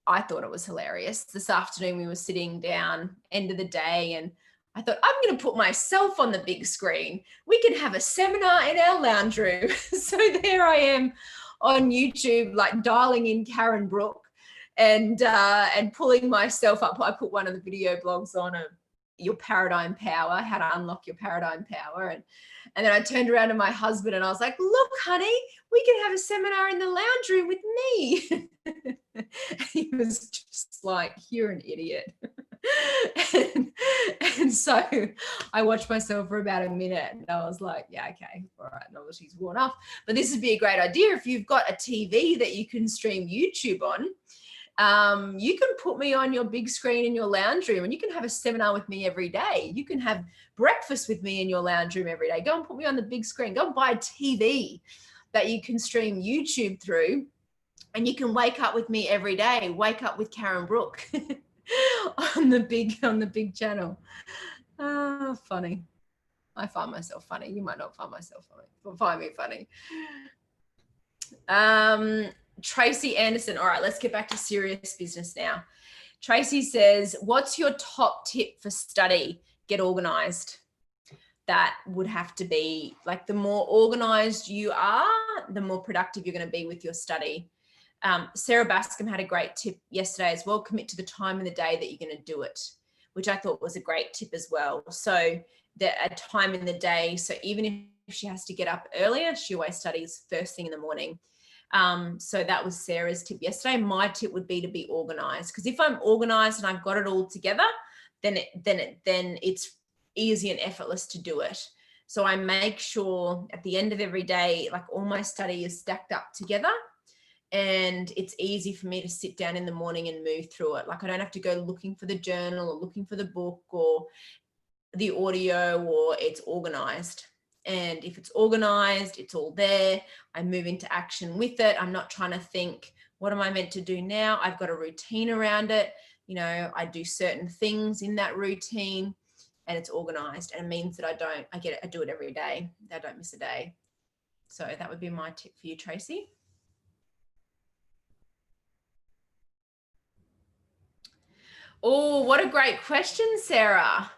I thought it was hilarious. This afternoon, we were sitting down, end of the day, and I thought, I'm going to put myself on the big screen. We can have a seminar in our lounge room. So there I am on YouTube, like dialing in Karen Brook and pulling myself up. I put one of the video blogs on your paradigm power, how to unlock your paradigm power. And then I turned around to my husband and I was like, look, honey, we can have a seminar in the lounge room with me. He was just like, you're an idiot. and so I watched myself for about a minute and I was like, yeah, okay, all right, no, she's worn off. But this would be a great idea if you've got a TV that you can stream YouTube on. You can put me on your big screen in your lounge room and you can have a seminar with me every day. You can have breakfast with me in your lounge room every day. Go and put me on the big screen. Go and buy a TV that you can stream YouTube through, and you can wake up with me every day. Wake up with Karen Brook on the big channel. Funny. I find myself funny. You might not find myself funny, but find me funny. Tracy Anderson. All right, let's get back to serious business now. Tracy says, what's your top tip for study? Get organized. That would have to be like, the more organized you are, the more productive you're going to be with your study. Sarah Bascom had a great tip yesterday as well. Commit to the time in the day that you're going to do it, which I thought was a great tip as well. So a time in the day. So even if she has to get up earlier, she always studies first thing in the morning. So that was Sarah's tip yesterday. My tip would be to be organized, because if I'm organized and I've got it all together, then it's easy and effortless to do it. So I make sure at the end of every day, like all my study is stacked up together, and it's easy for me to sit down in the morning and move through it. Like I don't have to go looking for the journal or looking for the book or the audio, or it's organized. And if it's organized, it's all there. I move into action with it. I'm not trying to think, what am I meant to do now? I've got a routine around it. You know, I do certain things in that routine, and it's organized. And it means that I do it every day. I don't miss a day. So that would be my tip for you, Tracy. Oh, what a great question, Sarah.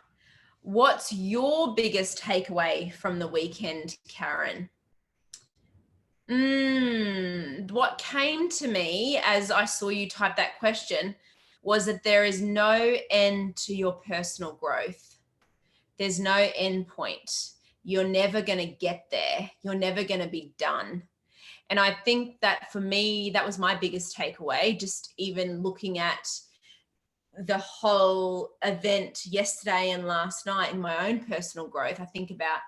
What's your biggest takeaway from the weekend, Karen? What came to me as I saw you type that question was that there is no end to your personal growth. There's no end point. You're never going to get there. You're never going to be done. And I think that for me, that was my biggest takeaway, just even looking at the whole event yesterday and last night in my own personal growth. I think about,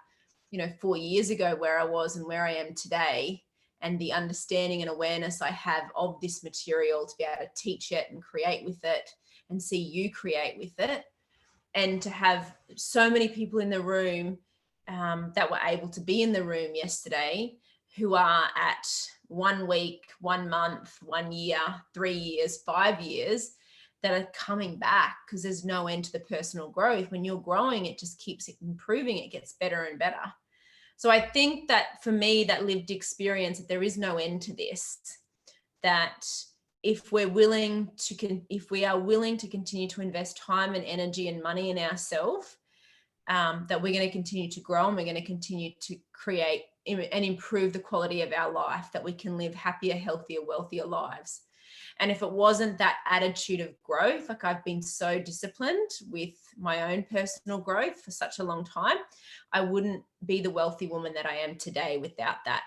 4 years ago where I was and where I am today, and the understanding and awareness I have of this material to be able to teach it and create with it and see you create with it. And to have so many people in the room that were able to be in the room yesterday who are at 1 week, 1 month, 1 year, 3 years, 5 years, that are coming back, because there's no end to the personal growth. When you're growing, it just keeps improving. It gets better and better. So I think that for me, that lived experience, that there is no end to this, that if we are willing to continue to invest time and energy and money in ourselves, that we're going to continue to grow, and we're going to continue to create and improve the quality of our life, that we can live happier, healthier, wealthier lives. And if it wasn't that attitude of growth, like I've been so disciplined with my own personal growth for such a long time, I wouldn't be the wealthy woman that I am today without that.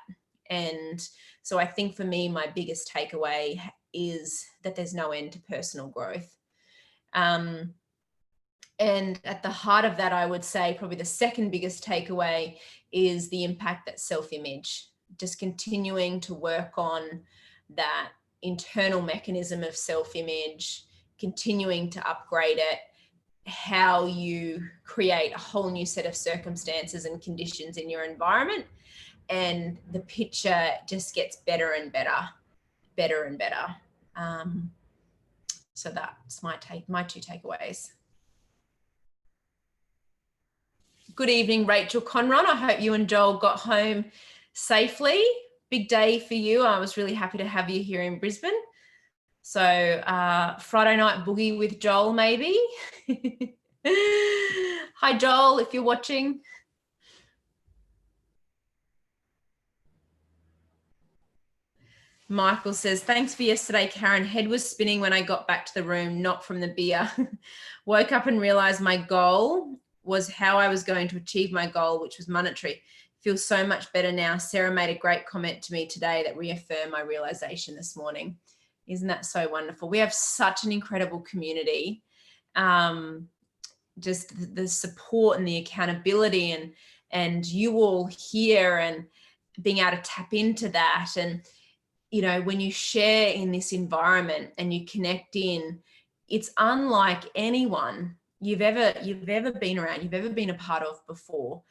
And so I think for me, my biggest takeaway is that there's no end to personal growth. And at the heart of that, I would say probably the second biggest takeaway is the impact that self-image, just continuing to work on that internal mechanism of self-image, continuing to upgrade it, how you create a whole new set of circumstances and conditions in your environment, and the picture just gets better and better. So that's my two takeaways. Good evening, Rachel Conron. I hope you and Joel got home safely. Big day for you. I was really happy to have you here in Brisbane. So Friday night boogie with Joel, maybe. Hi, Joel, if you're watching. Michael says, thanks for yesterday, Karen. Head was spinning when I got back to the room, not from the beer. Woke up and realized my goal was how I was going to achieve my goal, which was monetary. Feel so much better now. Sarah made a great comment to me today that reaffirmed my realization this morning. Isn't that so wonderful? We have such an incredible community. Just the support and the accountability and you all here and being able to tap into that. And, you know, when you share in this environment and you connect in, it's unlike anyone you've ever been around, you've ever been a part of before,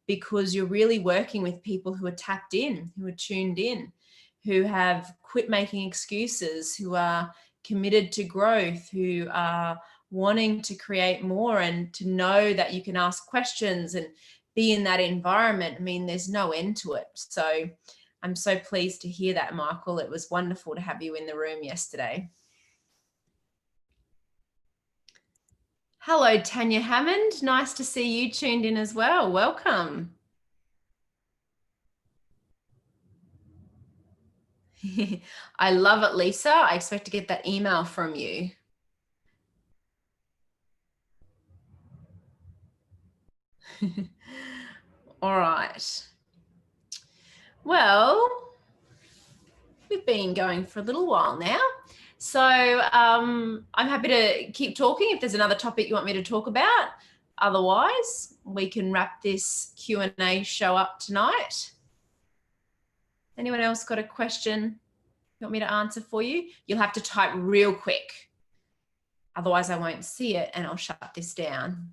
because you're really working with people who are tapped in, who are tuned in, who have quit making excuses, who are committed to growth, who are wanting to create more and to know that you can ask questions and be in that environment. I mean, there's no end to it. So I'm so pleased to hear that, Michael. It was wonderful to have you in the room yesterday. Hello, Tanya Hammond. Nice to see you tuned in as well. Welcome. I love it, Lisa. I expect to get that email from you. All right. Well, we've been going for a little while now. So I'm happy to keep talking if there's another topic you want me to talk about. Otherwise, we can wrap this Q&A show up tonight. Anyone else got a question you want me to answer for you? You'll have to type real quick. Otherwise, I won't see it and I'll shut this down.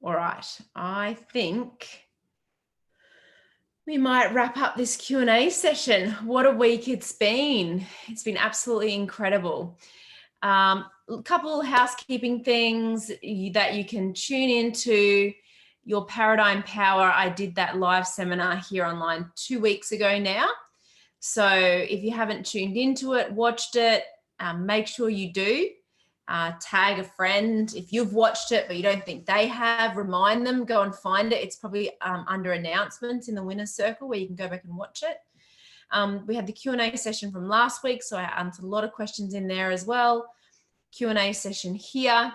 All right, I think we might wrap up this Q&A session. What a week it's been. It's been absolutely incredible. A couple housekeeping things that you can tune into. Your Paradigm Power, I did that live seminar here online 2 weeks ago now. So if you haven't tuned into it, watched it, make sure you do. Tag a friend. If you've watched it but you don't think they have, remind them, go and find it. It's probably under announcements in the winner's circle where you can go back and watch it. We had the Q&A session from last week, so I answered a lot of questions in there as well. Q&A session here.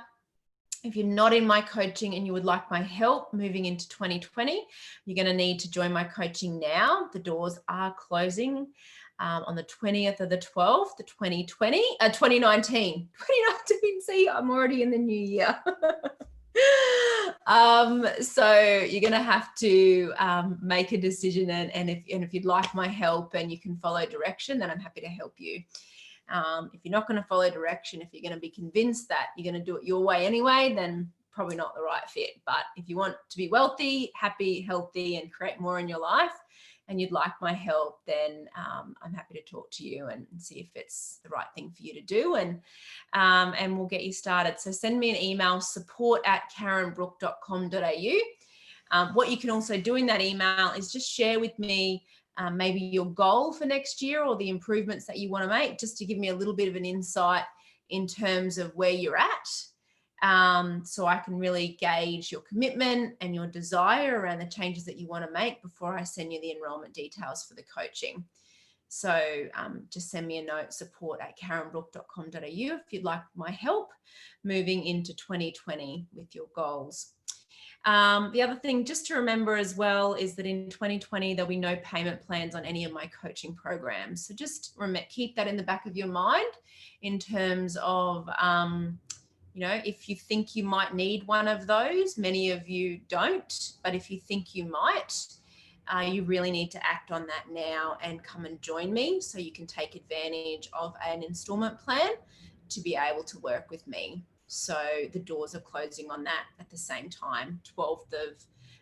If you're not in my coaching and you would like my help moving into 2020, you're going to need to join my coaching now. The doors are closing on the 20th of the 12th, 2019. 2019. See, I'm already in the new year. So you're going to have to make a decision, and if you'd like my help and you can follow direction, then I'm happy to help you. If you're not going to follow direction, if you're going to be convinced that you're going to do it your way anyway, then probably not the right fit. But if you want to be wealthy, happy, healthy, and create more in your life, and you'd like my help, then I'm happy to talk to you and see if it's the right thing for you to do, and we'll get you started. So send me an email, support@karenbrook.com.au. What you can also do in that email is just share with me maybe your goal for next year or the improvements that you want to make, just to give me a little bit of an insight in terms of where you're at. So I can really gauge your commitment and your desire around the changes that you want to make before I send you the enrollment details for the coaching. So just send me a note, support@karenbrook.com.au if you'd like my help moving into 2020 with your goals. The other thing just to remember as well is that in 2020, there'll be no payment plans on any of my coaching programs. So just keep that in the back of your mind in terms of, if you think you might need one of those. Many of you don't, but if you think you might, you really need to act on that now and come and join me so you can take advantage of an installment plan to be able to work with me. So the doors are closing on that at the same time, the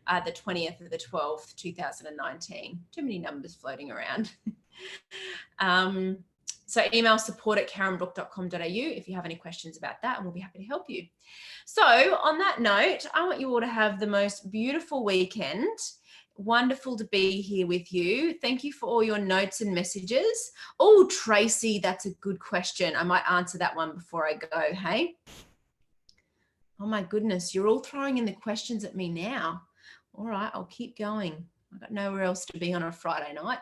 20th of the 12th, 2019. Too many numbers floating around. So email support@karenbrook.com.au if you have any questions about that, and we'll be happy to help you. So on that note, I want you all to have the most beautiful weekend. Wonderful to be here with you. Thank you for all your notes and messages. Oh, Tracy, that's a good question. I might answer that one before I go, hey? Oh my goodness, you're all throwing in the questions at me now. All right, I'll keep going. I've got nowhere else to be on a Friday night.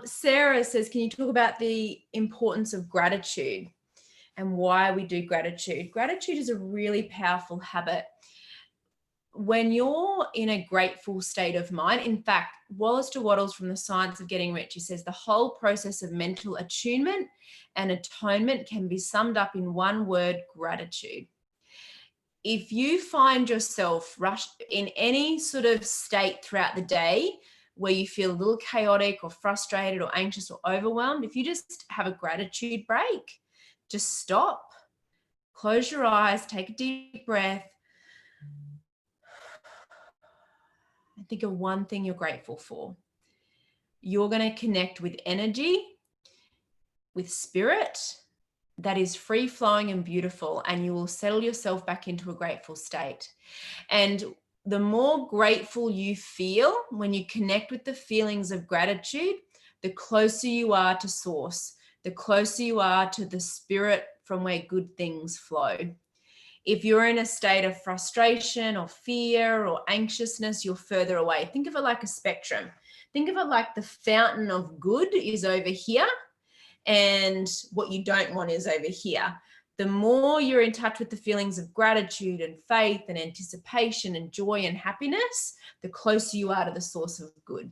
Sarah says, can you talk about the importance of gratitude and why we do gratitude? Gratitude is a really powerful habit. When you're in a grateful state of mind, in fact, Wallace de Wattles from The Science of Getting Rich, he says the whole process of mental attunement and atonement can be summed up in one word: gratitude. If you find yourself rushed in any sort of state throughout the day where you feel a little chaotic or frustrated or anxious or overwhelmed, if you just have a gratitude break, just stop, close your eyes, take a deep breath, and think of one thing you're grateful for. You're going to connect with energy, with spirit that is free flowing and beautiful, and you will settle yourself back into a grateful state. And the more grateful you feel when you connect with the feelings of gratitude, the closer you are to source, the closer you are to the spirit from where good things flow. If you're in a state of frustration or fear or anxiousness, you're further away. Think of it like a spectrum. Think of it like the fountain of good is over here and what you don't want is over here. The more you're in touch with the feelings of gratitude and faith and anticipation and joy and happiness, the closer you are to the source of good.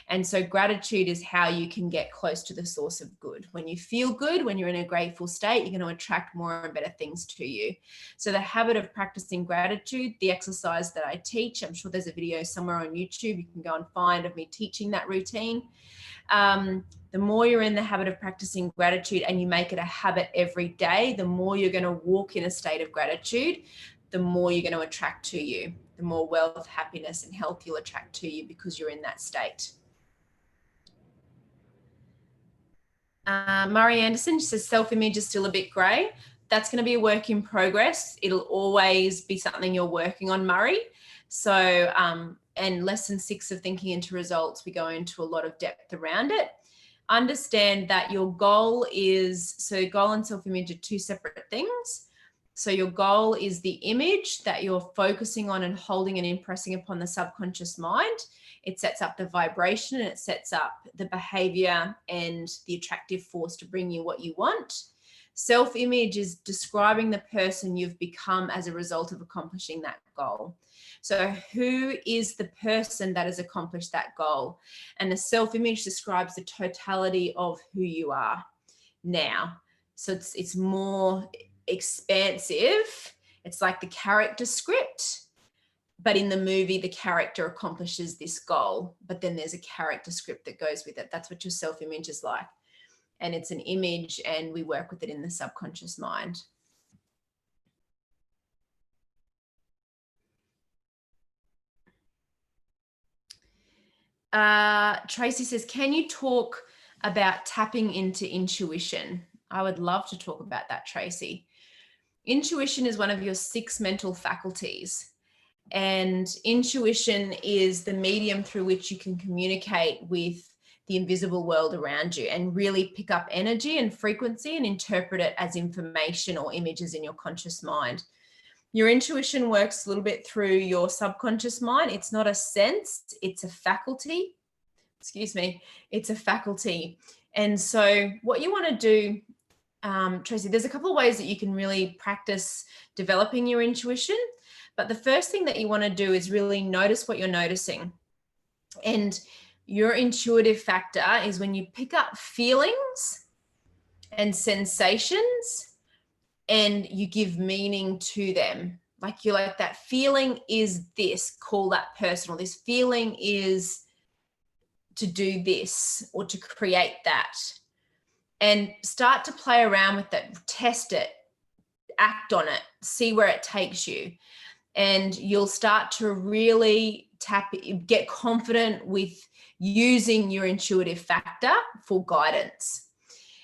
And so gratitude is how you can get close to the source of good. When you feel good, when you're in a grateful state, you're going to attract more and better things to you. So the habit of practicing gratitude, the exercise that I teach, I'm sure there's a video somewhere on YouTube you can go and find of me teaching that routine. The more you're in the habit of practicing gratitude and you make it a habit every day, the more you're going to walk in a state of gratitude, the more you're going to attract to you. The more wealth, happiness, and health you'll attract to you because you're in that state. Murray Anderson says self-image is still a bit grey. That's going to be a work in progress. It'll always be something you're working on, Murray. So, and lesson 6 of Thinking into Results, we go into a lot of depth around it. Understand that your goal is, so goal and self-image are two separate things. So your goal is the image that you're focusing on and holding and impressing upon the subconscious mind. It sets up the vibration and it sets up the behavior and the attractive force to bring you what you want. Self-image is describing the person you've become as a result of accomplishing that goal. So who is the person that has accomplished that goal? And the self-image describes the totality of who you are now. So it's more expansive. It's like the character script, but in the movie, the character accomplishes this goal, but then there's a character script that goes with it. That's what your self-image is like. And it's an image, and we work with it in the subconscious mind. Tracy says, can you talk about tapping into intuition? I would love to talk about that, Tracy. Intuition is one of your 6 mental faculties. And intuition is the medium through which you can communicate with the invisible world around you and really pick up energy and frequency and interpret it as information or images in your conscious mind. Your intuition works a little bit through your subconscious mind. It's not a sense, it's a faculty. Excuse me, it's a faculty. And so what you want to do Tracy, there's a couple of ways that you can really practice developing your intuition. But the first thing that you want to do is really notice what you're noticing. And your intuitive factor is when you pick up feelings and sensations and you give meaning to them. Like you're like, that feeling is this, call that personal. This feeling is to do this or to create that. And start to play around with it, test it, act on it, see where it takes you. And you'll start to really get confident with using your intuitive factor for guidance.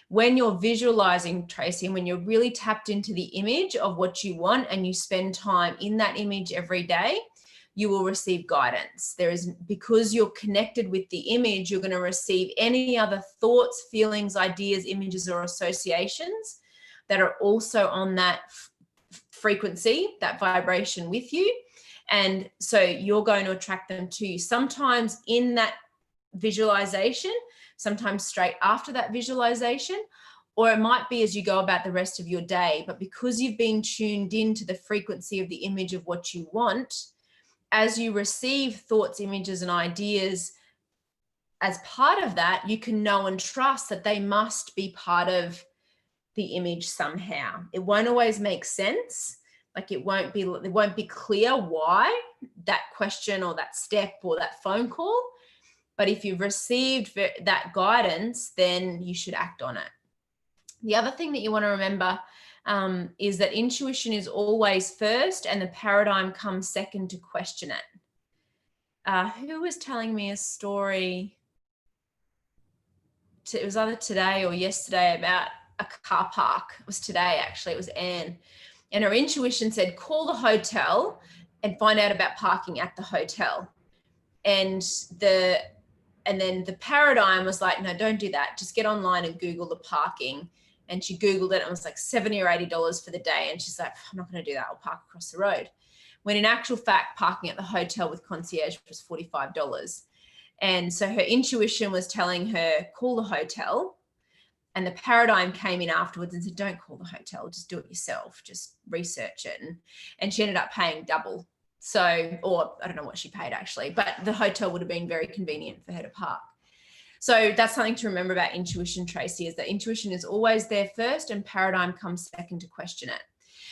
When you're visualizing, Tracy, and when you're really tapped into the image of what you want and you spend time in that image every day, you will receive guidance. Because you're connected with the image, you're going to receive any other thoughts, feelings, ideas, images, or associations that are also on that frequency, that vibration with you. And so you're going to attract them to you. Sometimes in that visualization, sometimes straight after that visualization, or it might be as you go about the rest of your day. But because you've been tuned into the frequency of the image of what you want, as you receive thoughts, images, and ideas as part of that, you can know and trust that they must be part of the image somehow. It won't always make sense. Like it won't be clear why that question or that step or that phone call. But if you've received that guidance, then you should act on it. The other thing that you want to remember is that intuition is always first and the paradigm comes second to question it. Who was telling me a story? It was either today or yesterday about a car park. It was today, actually. It was Anne. And her intuition said, call the hotel and find out about parking at the hotel. And then the paradigm was like, no, don't do that. Just get online and Google the parking. And she Googled it and it was like $70 or $80 for the day. And she's like, I'm not going to do that. I'll park across the road. When in actual fact, parking at the hotel with concierge was $45. And so her intuition was telling her, call the hotel. And the paradigm came in afterwards and said, don't call the hotel, just do it yourself. Just research it. And she ended up paying double. So, or I don't know what she paid actually, but the hotel would have been very convenient for her to park. So that's something to remember about intuition, Tracy, is that intuition is always there first and paradigm comes second to question it.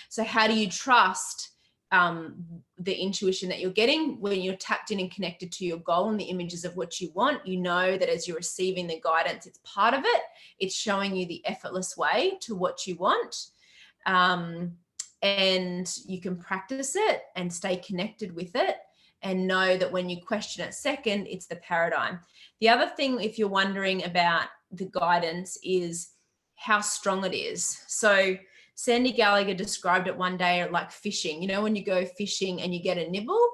So how do you trust the intuition that you're getting when you're tapped in and connected to your goal and the images of what you want? You know that as you're receiving the guidance, it's part of it. It's showing you the effortless way to what you want. And you can practice it and stay connected with it and know that when you question it second, it's the paradigm. The other thing, if you're wondering about the guidance, is how strong it is. So Sandy Gallagher described it one day like fishing. You know, when you go fishing and you get a nibble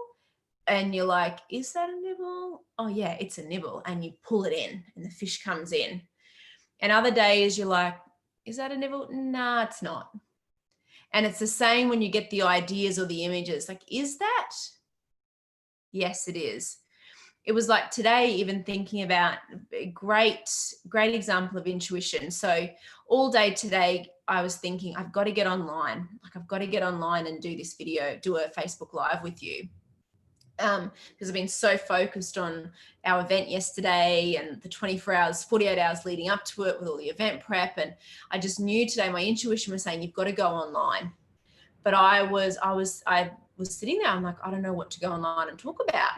and you're like, is that a nibble? Oh yeah, it's a nibble. And you pull it in and the fish comes in. And other days you're like, is that a nibble? Nah, it's not. And it's the same when you get the ideas or the images. Like, is that? Yes, it is. It was like today, even thinking about a great example of intuition. So all day today, I was thinking, I've got to get online. Like I've got to get online and do this video, do a Facebook Live with you. Because I've been so focused on our event yesterday and the 24 hours, 48 hours leading up to it with all the event prep. And I just knew today, my intuition was saying, you've got to go online. But I was sitting there, I'm like, I don't know what to go online and talk about.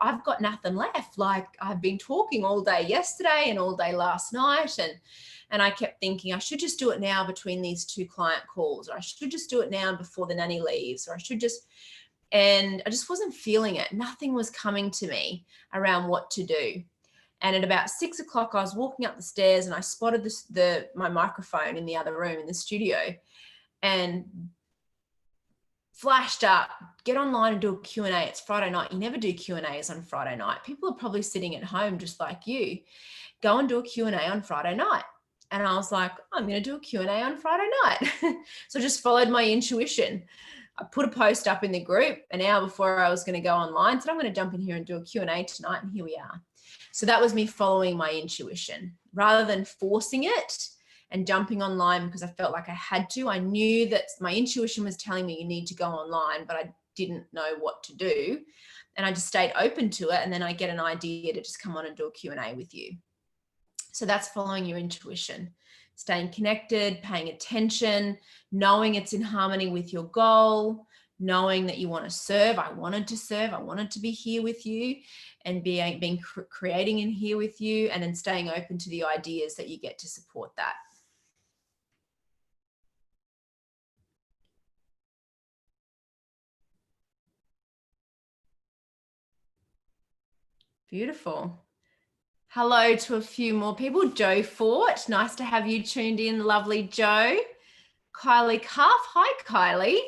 I've got nothing left. Like I've been talking all day yesterday and all day last night. And I kept thinking I should just do it now between these 2 client calls, or I should just do it now before the nanny leaves, or I should just, and I just wasn't feeling it. Nothing was coming to me around what to do. And at about 6 o'clock, I was walking up the stairs and I spotted my microphone in the other room in the studio and flashed up, get online and do a Q&A. It's Friday night. You never do Q&As on Friday night. People are probably sitting at home just like you. Go and do a Q&A on Friday night. And I was like, I'm going to do a Q&A on Friday night. So I just followed my intuition. I put a post up in the group an hour before I was going to go online. Said, I'm going to jump in here and do a Q&A tonight. And here we are. So that was me following my intuition rather than forcing it and jumping online because I felt like I had to. I knew that my intuition was telling me you need to go online, but I didn't know what to do. And I just stayed open to it. And then I get an idea to just come on and do a Q&A with you. So that's following your intuition, staying connected, paying attention, knowing it's in harmony with your goal, knowing that you want to serve. I wanted to serve. I wanted to be here with you and being creating in here with you, and then staying open to the ideas that you get to support that. Beautiful. Hello to a few more people. Joe Fort, nice to have you tuned in. Lovely Joe. Kylie Cuff, hi Kylie.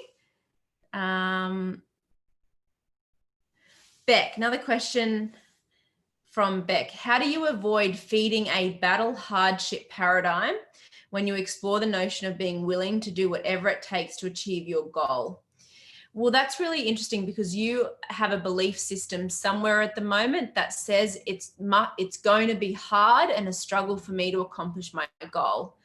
Beck, another question from Beck. How do you avoid feeding a battle hardship paradigm when you explore the notion of being willing to do whatever it takes to achieve your goal? Well, that's really interesting because you have a belief system somewhere at the moment that says it's going to be hard and a struggle for me to accomplish my goal.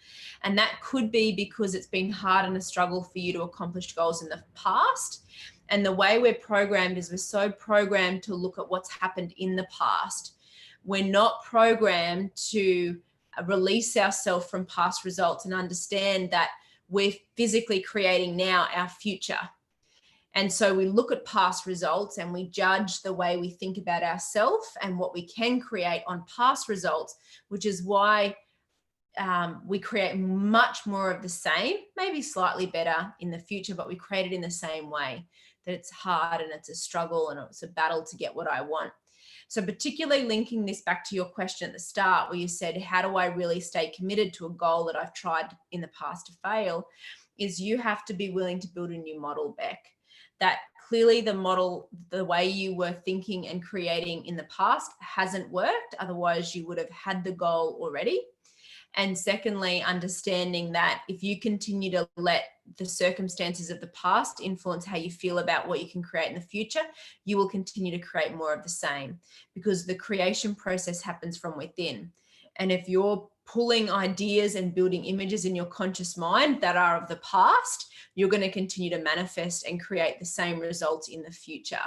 And that could be because it's been hard and a struggle for you to accomplish goals in the past. And the way we're programmed is we're so programmed to look at what's happened in the past. We're not programmed to release ourselves from past results and understand that we're physically creating now our future. And so we look at past results and we judge the way we think about ourselves and what we can create on past results, which is why we create much more of the same, maybe slightly better in the future, but we create it in the same way, that it's hard and it's a struggle and it's a battle to get what I want. So particularly linking this back to your question at the start where you said, how do I really stay committed to a goal that I've tried in the past to fail, is you have to be willing to build a new model, Beck. That clearly the model, the way you were thinking and creating in the past hasn't worked. Otherwise, you would have had the goal already. And secondly, understanding that if you continue to let the circumstances of the past influence how you feel about what you can create in the future, you will continue to create more of the same, because the creation process happens from within. And if you're pulling ideas and building images in your conscious mind that are of the past, you're going to continue to manifest and create the same results in the future.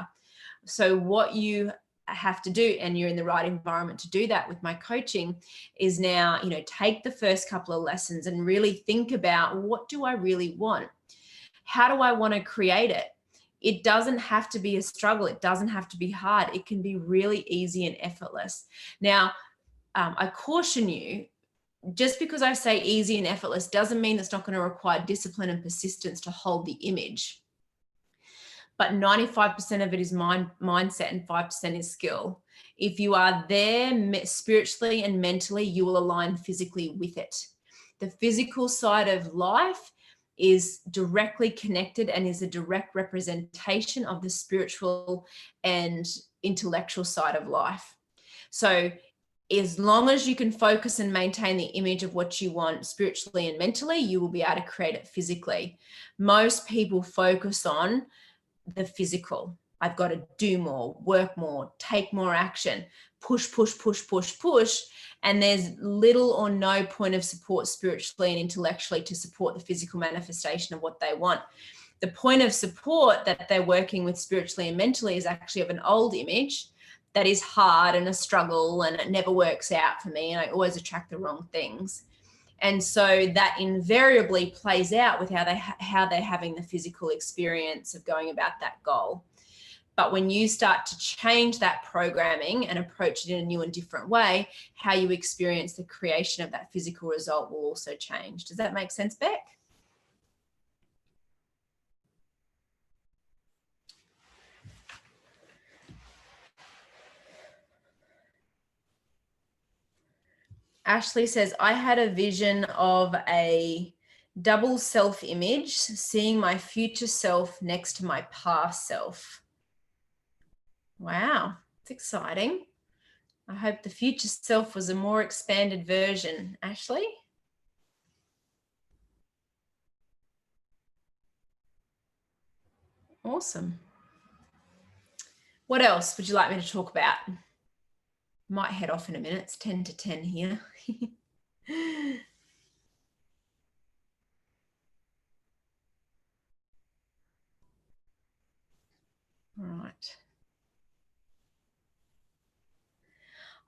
So what you have to do, and you're in the right environment to do that with my coaching, is now, take the first couple of lessons and really think about, what do I really want? How do I want to create it? It doesn't have to be a struggle. It doesn't have to be hard. It can be really easy and effortless. Now, I caution you, just because I say easy and effortless doesn't mean it's not going to require discipline and persistence to hold the image. But 95% of it is mindset and 5% is skill. If you are there spiritually and mentally, you will align physically with it. The physical side of life is directly connected and is a direct representation of the spiritual and intellectual side of life. So as long as you can focus and maintain the image of what you want spiritually and mentally, you will be able to create it physically. Most people focus on the physical. I've got to do more, work more, take more action, push. And there's little or no point of support spiritually and intellectually to support the physical manifestation of what they want. The point of support that they're working with spiritually and mentally is actually of an old image that is hard and a struggle, and it never works out for me, and I always attract the wrong things. And so that invariably plays out with how they're having the physical experience of going about that goal. But when you start to change that programming and approach it in a new and different way, how you experience the creation of that physical result will also change. Does that make sense, Beck? Ashley says, I had a vision of a double self-image, seeing my future self next to my past self. Wow, it's exciting. I hope the future self was a more expanded version, Ashley. Awesome. What else would you like me to talk about? Might head off in a minute. It's 10 to 10 here. All right.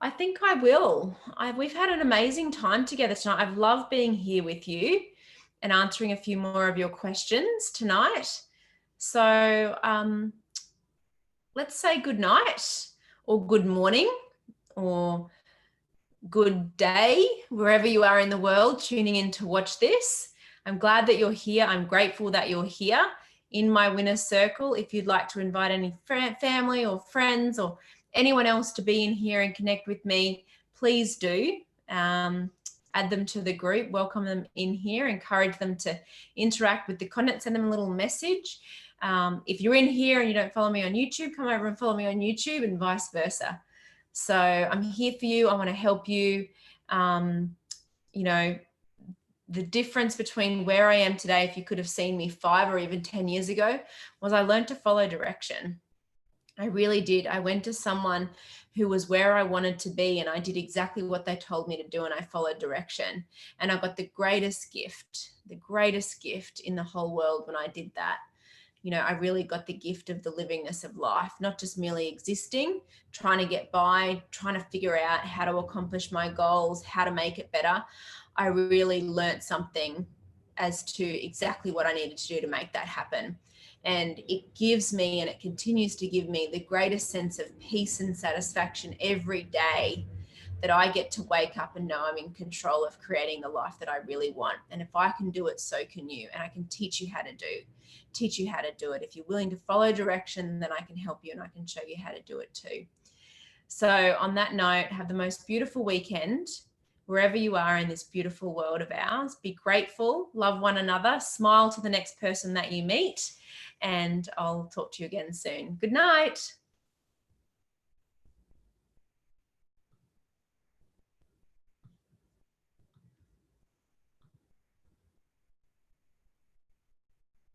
I think I will. We've had an amazing time together tonight. I've loved being here with you and answering a few more of your questions tonight. So let's say good night or good morning or good day, wherever you are in the world tuning in to watch this. I'm glad that you're here. I'm grateful that you're here in my winner's circle. If you'd like to invite any family or friends or anyone else to be in here and connect with me, please do. Add them to the group, welcome them in here, encourage them to interact with the content, send them a little message. If you're in here and you don't follow me on YouTube, come over and follow me on YouTube and vice versa. So I'm here for you. I want to help you. You know, the difference between where I am today, if you could have seen me 5 or even 10 years ago, was I learned to follow direction. I really did. I went to someone who was where I wanted to be and I did exactly what they told me to do and I followed direction. And I got the greatest gift in the whole world when I did that. You know, I really got the gift of the livingness of life, not just merely existing, trying to get by, trying to figure out how to accomplish my goals, how to make it better. I really learned something as to exactly what I needed to do to make that happen. And it gives me, and it continues to give me, the greatest sense of peace and satisfaction every day that I get to wake up and know I'm in control of creating the life that I really want. And if I can do it, so can you. And I can teach you how to do it. If you're willing to follow direction, then I can help you and I can show you how to do it too. So on that note, have the most beautiful weekend wherever you are in this beautiful world of ours. Be grateful, love one another, smile to the next person that you meet, and I'll talk to you again soon. Good night.